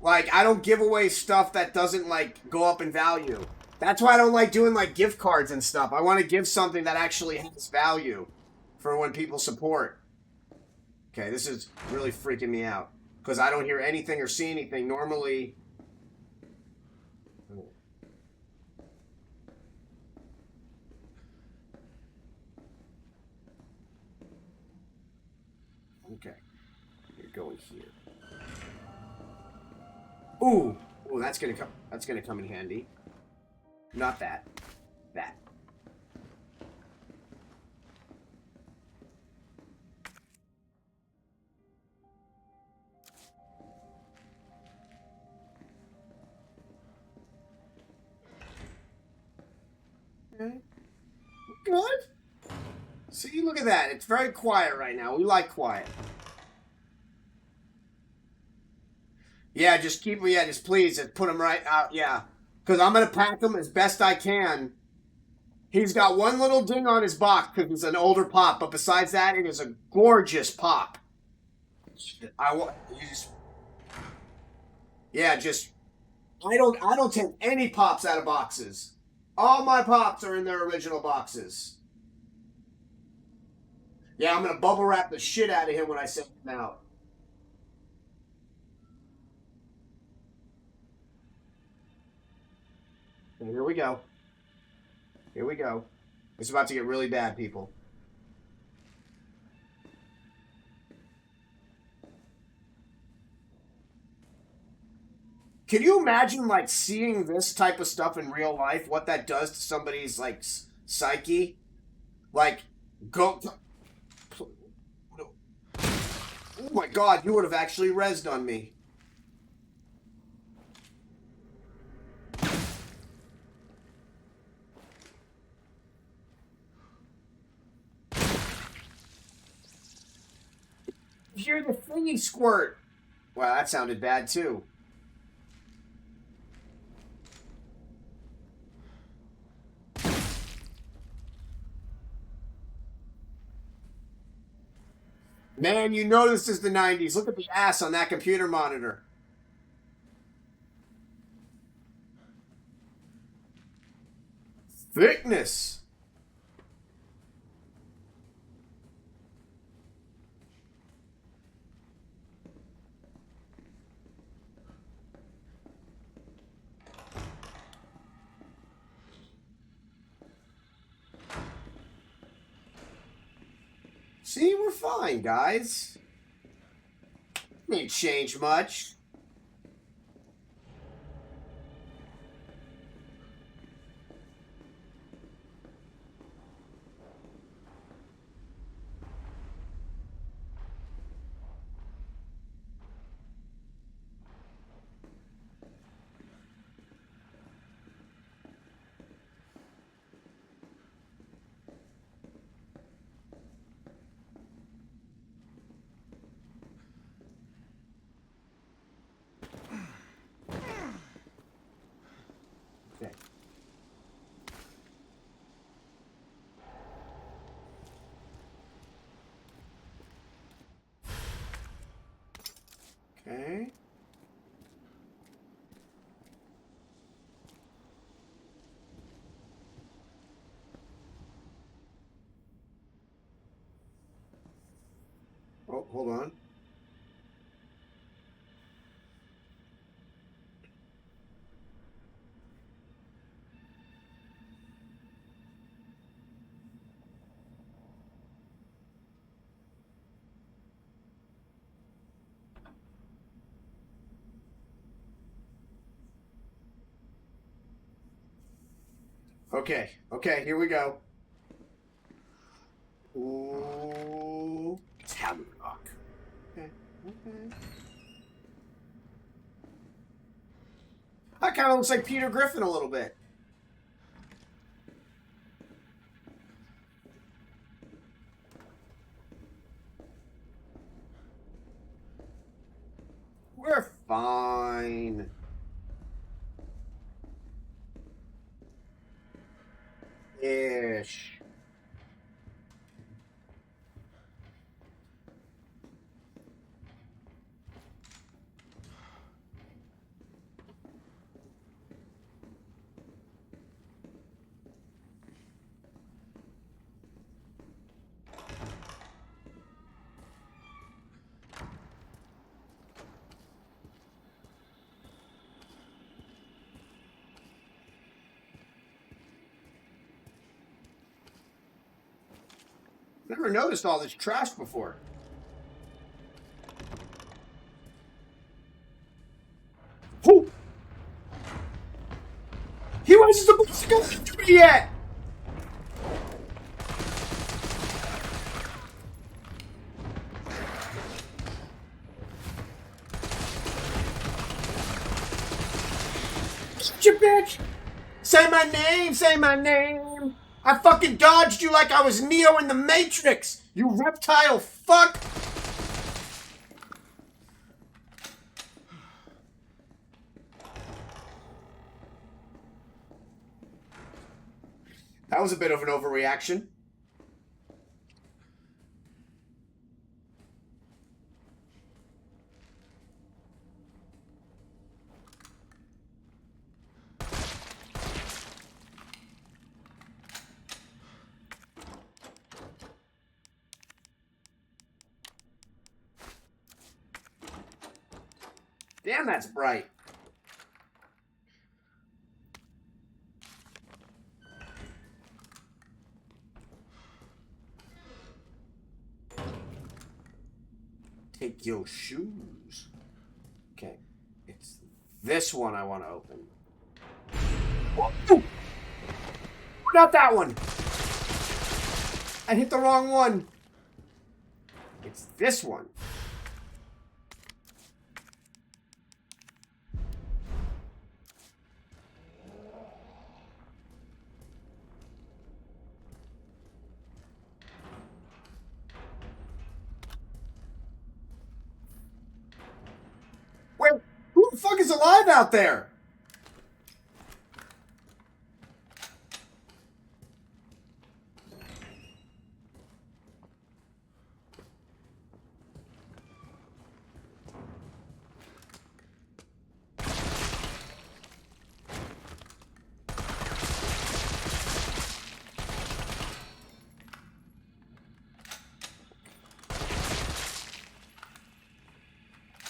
Like, I don't give away stuff that doesn't, like, go up in value. That's why I don't like doing, like, gift cards and stuff. I want to give something that actually has value for when people support. Okay, this is really freaking me out. Because I don't hear anything or see anything. Normally... Okay. You're going here. Ooh, that's gonna come in handy. Not that. That. Okay. Good. See, look at that. It's very quiet right now. We like quiet. Yeah, just please, just put him right out, yeah. Because I'm going to pack him as best I can. He's got one little ding on his box because it's an older pop, but besides that, it is a gorgeous pop. I don't take any pops out of boxes. All my pops are in their original boxes. Yeah, I'm going to bubble wrap the shit out of him when I send him out. And here we go. Here we go. It's about to get really bad, people. Can you imagine, like, seeing this type of stuff in real life? What that does to somebody's, like, psyche? Like, go... Oh my god, you would have actually rezzed on me. Hear the thingy squirt. Wow, that sounded bad too. Man, you know this is the 90s. Look at the ass on that computer monitor. Thickness. See, we're fine, guys. Ain't changed much. Oh, hold on. Okay, here we go. Ooh, Italian rock. Okay. That kind of looks like Peter Griffin a little bit. We're fine. Ish. Never noticed all this trash before. Who? He wasn't supposed to go after me yet! Shut your bitch! Say my name, say my name! I fucking dodged you like I was Neo in the Matrix! You reptile fuck! That was a bit of an overreaction. Damn, that's bright. Take your shoes. Okay. It's this one I want to open. Whoa! Not that one! I hit the wrong one. It's this one. Wait, who the fuck is alive out there?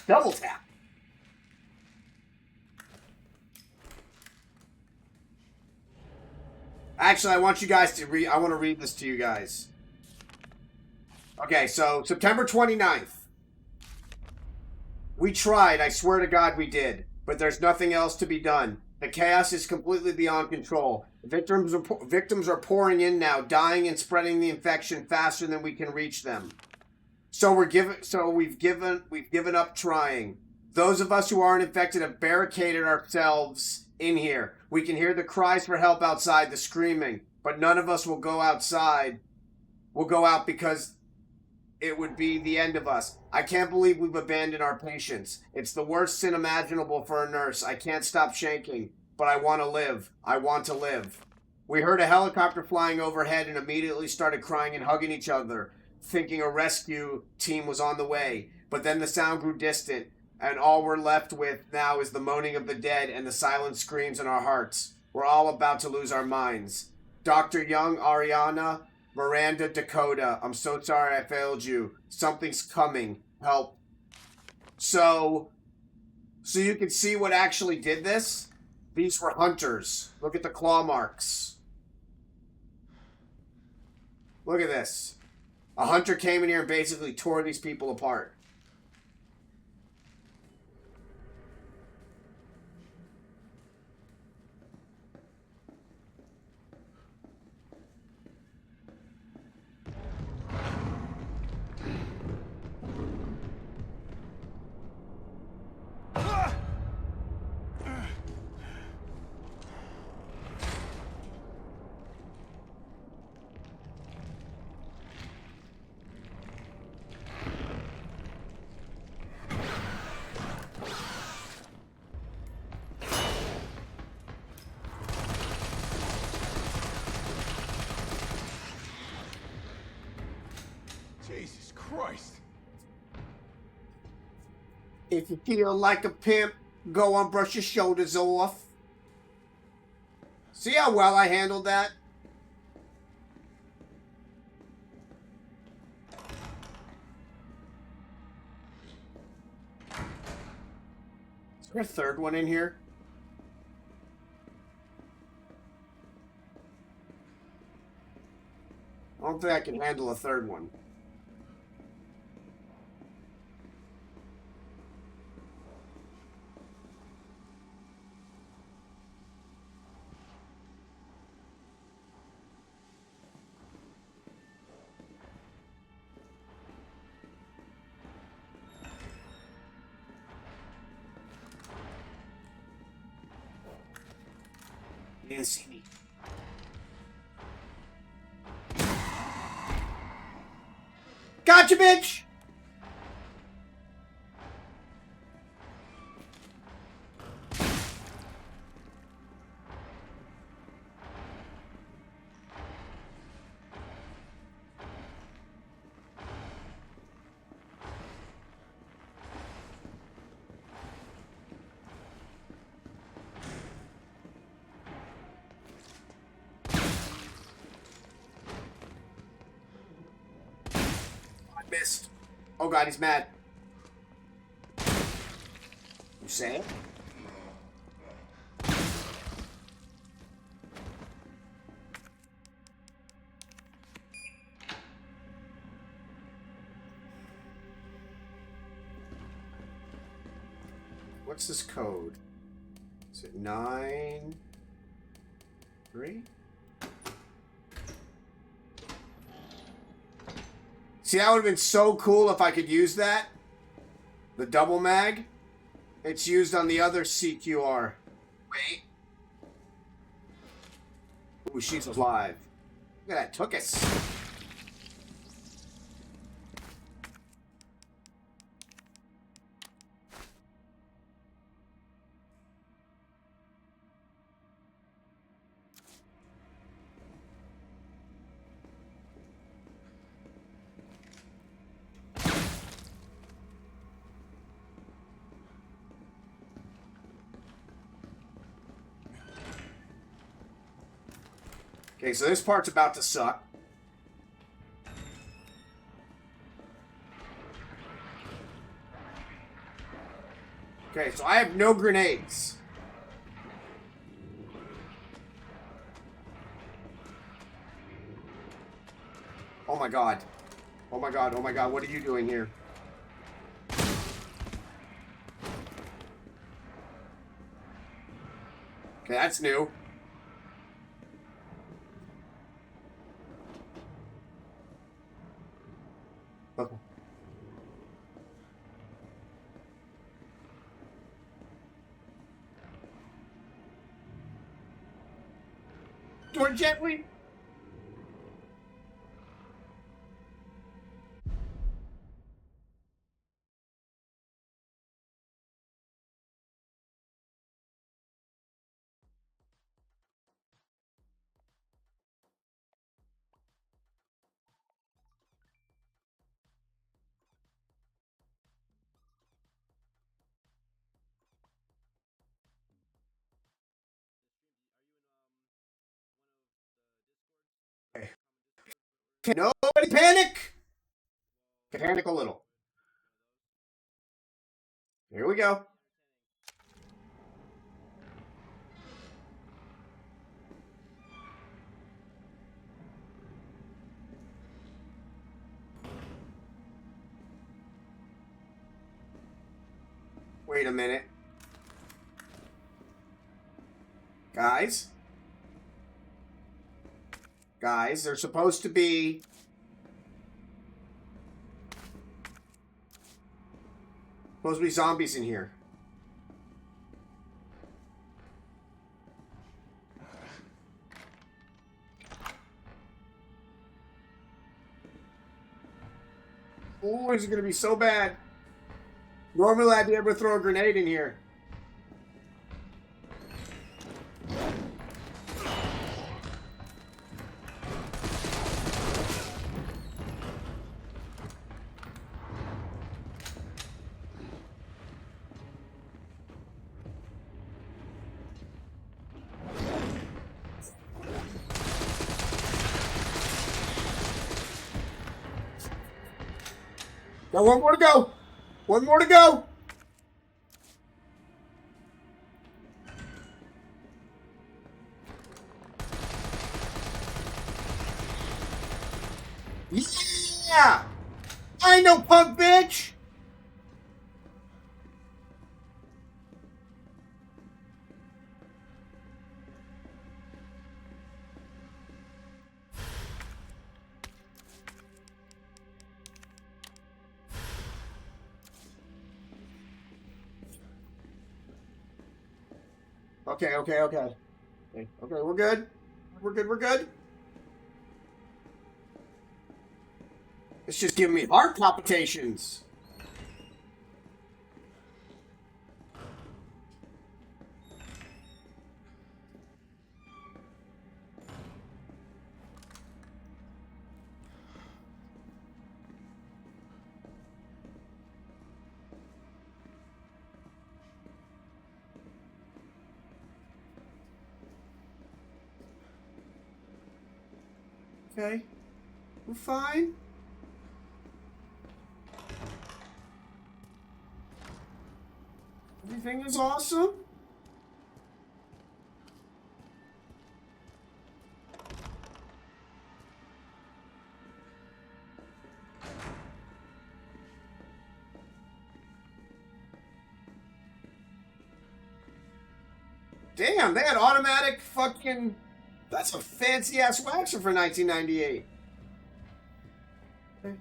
Double tap. Actually, I want you guys to read. I want to read this to you guys. Okay, so September 29th. We tried, I swear to God we did. But there's nothing else to be done. The chaos is completely beyond control. Victims are pouring in now, dying and spreading the infection faster than we can reach them. So we've given up trying. Those of us who aren't infected have barricaded ourselves in here. We can hear the cries for help outside, the screaming, but none of us will go outside. We'll go out because it would be the end of us. I can't believe we've abandoned our patients. It's the worst sin imaginable for a nurse. I can't stop shaking, but I want to live. I want to live. We heard a helicopter flying overhead and immediately started crying and hugging each other, thinking a rescue team was on the way. But then the sound grew distant, and all we're left with now is the moaning of the dead and the silent screams in our hearts. We're all about to lose our minds. Dr. Young, Ariana, Miranda Dakota, I'm so sorry I failed you. Something's coming. Help. So you can see what actually did this. These were hunters. Look at the claw marks. Look at this. A hunter came in here and basically tore these people apart. Jesus Christ. If you feel like a pimp, go on, brush your shoulders off. See how well I handled that? Is there a third one in here? I don't think I can handle a third one. You didn't see me. Gotcha, bitch! Missed. Oh god, he's mad. You say? What's this code? Is it 9 3? See, that would have been so cool if I could use that. The double mag. It's used on the other CQR. Wait. Ooh, she's alive. Look at that. Took us. Okay, so this part's about to suck. Okay, so I have no grenades. Oh my god. Oh my god, oh my god, what are you doing here? Okay, that's new. Okay. More gently. Okay, nobody panic! Panic a little. Here we go. Wait a minute. Guys? Guys, there's supposed to be... zombies in here. Oh, this is gonna be so bad. Normally I'd be able to throw a grenade in here. Got one more to go. One more to go. Yeah! I know, punk bitch! Okay. Okay, we're good. We're good. It's just giving me heart palpitations. Okay. We're fine. Everything is awesome. Damn, they had automatic fucking... That's a fancy-ass waxer for 1998. Okay.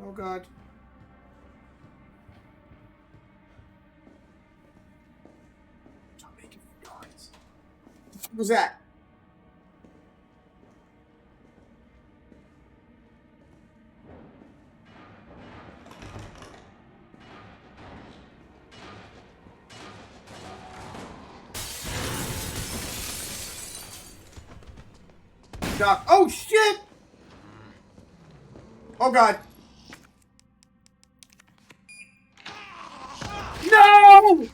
Oh, God. Stop making noise. What was that? Doc. Oh, shit! Oh, God. No!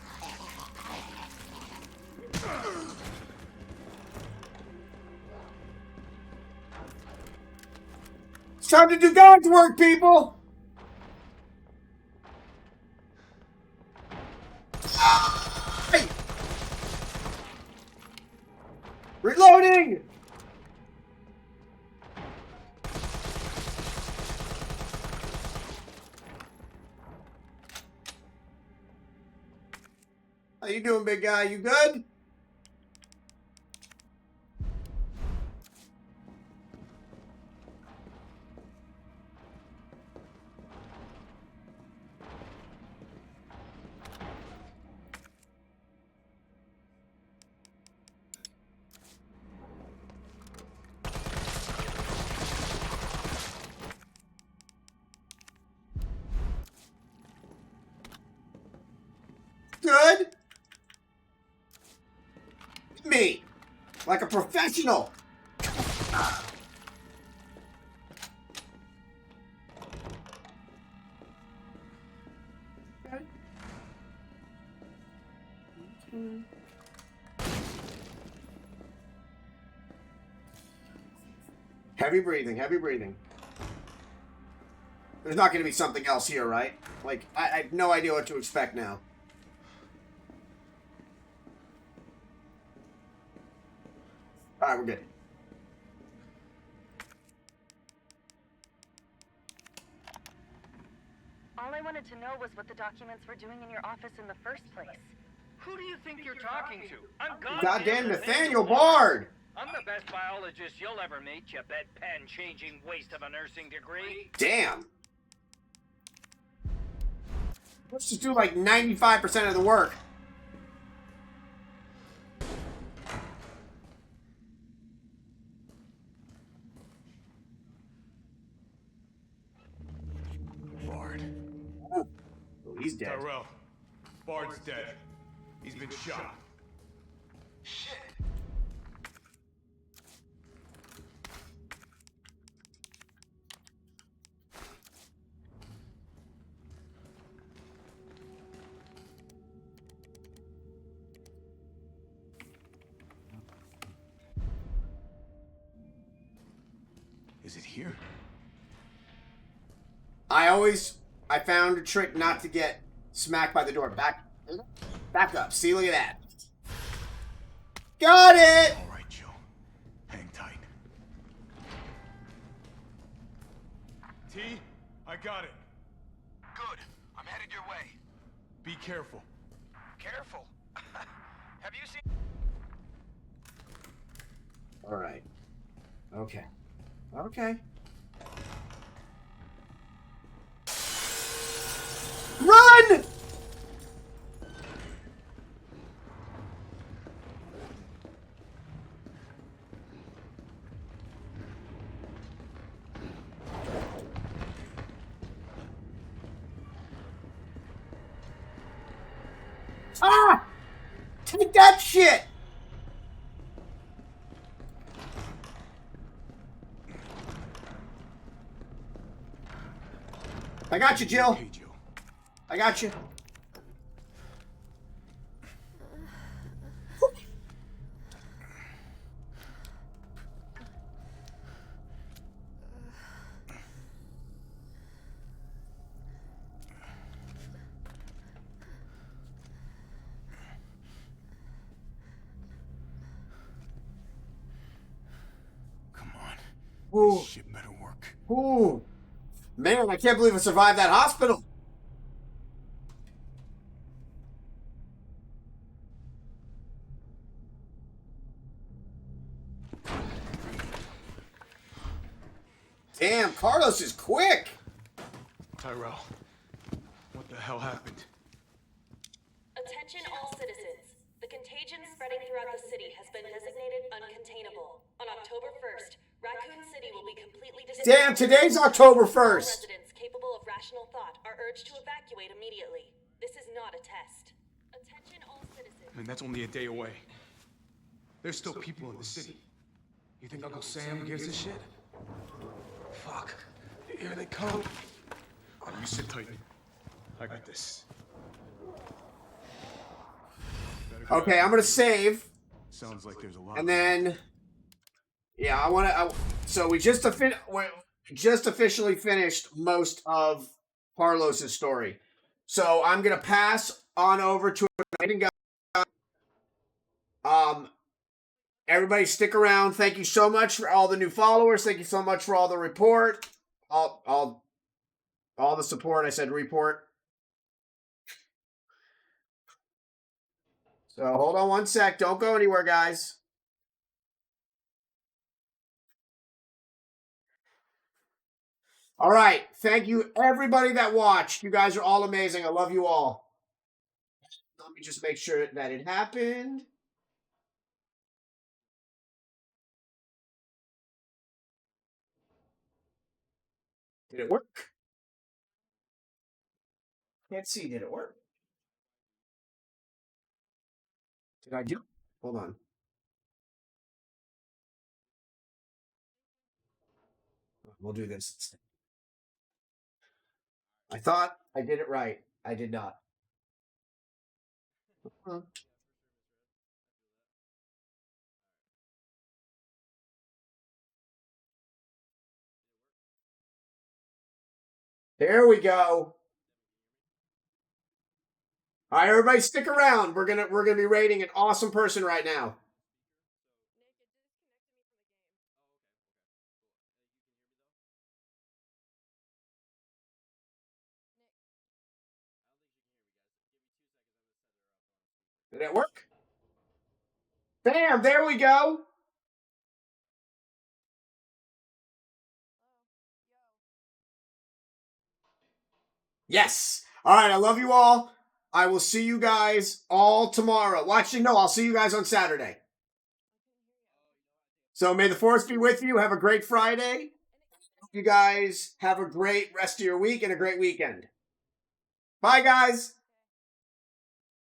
It's time to do God's work, people! Hey! Reloading! How you doing, big guy? You good? Good? Me. Like a professional. Okay. Heavy breathing, heavy breathing. There's not going to be something else here, right? Like, I have no idea what to expect now. Alright, we're good. All I wanted to know was what the documents were doing in your office in the first place. Who do you think you're talking to? I'm Goddamn Nathaniel Bard! I'm the best biologist you'll ever meet, you bedpan-changing waste of a nursing degree. Damn. Let's just do like 95% of the work. Bard. Oh, he's dead. Tyrell. Bard's dead. He's been shot. Shit. Is it here? I found a trick not to get smacked by the door. Back up. See, look at that. Got it! All right, Joe. Hang tight. T, I got it. Good. I'm headed your way. Be careful. Careful. Have you seen... Alright. Okay. Okay. Run! Ah! Take that shit! I got you, Jill. Hey, Joe. I got you. Come on. Ooh. This shit better work. Ooh. Man, I can't believe I survived that hospital. Damn, Carlos is quick. Tyrell. What the hell happened? Attention all citizens. The contagion spreading throughout the city has been designated uncontainable. On October 1st, Raccoon City will be completely Damn, today's October 1st. Residents capable of rational thought are urged to evacuate immediately. This is not a test. Attention all citizens. I mean, that's only a day away. There's still people in the city. You think Uncle Sam gives a shit? Fuck. Here they come. You sit tight. I got this. Okay, I'm gonna save, Sounds like there's a lot. and then, yeah, so we just officially finished most of Carlos's story. So I'm gonna pass on over to everybody stick around. Thank you so much for all the new followers. Thank you so much for all the report. All the support. I said report. So hold on one sec. Don't go anywhere, guys. All right. Thank you, everybody that watched. You guys are all amazing. I love you all. Let me just make sure that it happened. Did it work? Can't see. Did it work? Did I do? Hold on. We'll do this instead. I thought I did it right. I did not. There we go. All right, everybody, stick around. We're gonna be rating an awesome person right now. Did that work? Bam! There we go. Yes. All right. I love you all. I will see you guys all tomorrow. Well, actually, no, I'll see you guys on Saturday. So may the force be with you. Have a great Friday. Hope you guys have a great rest of your week and a great weekend. Bye, guys.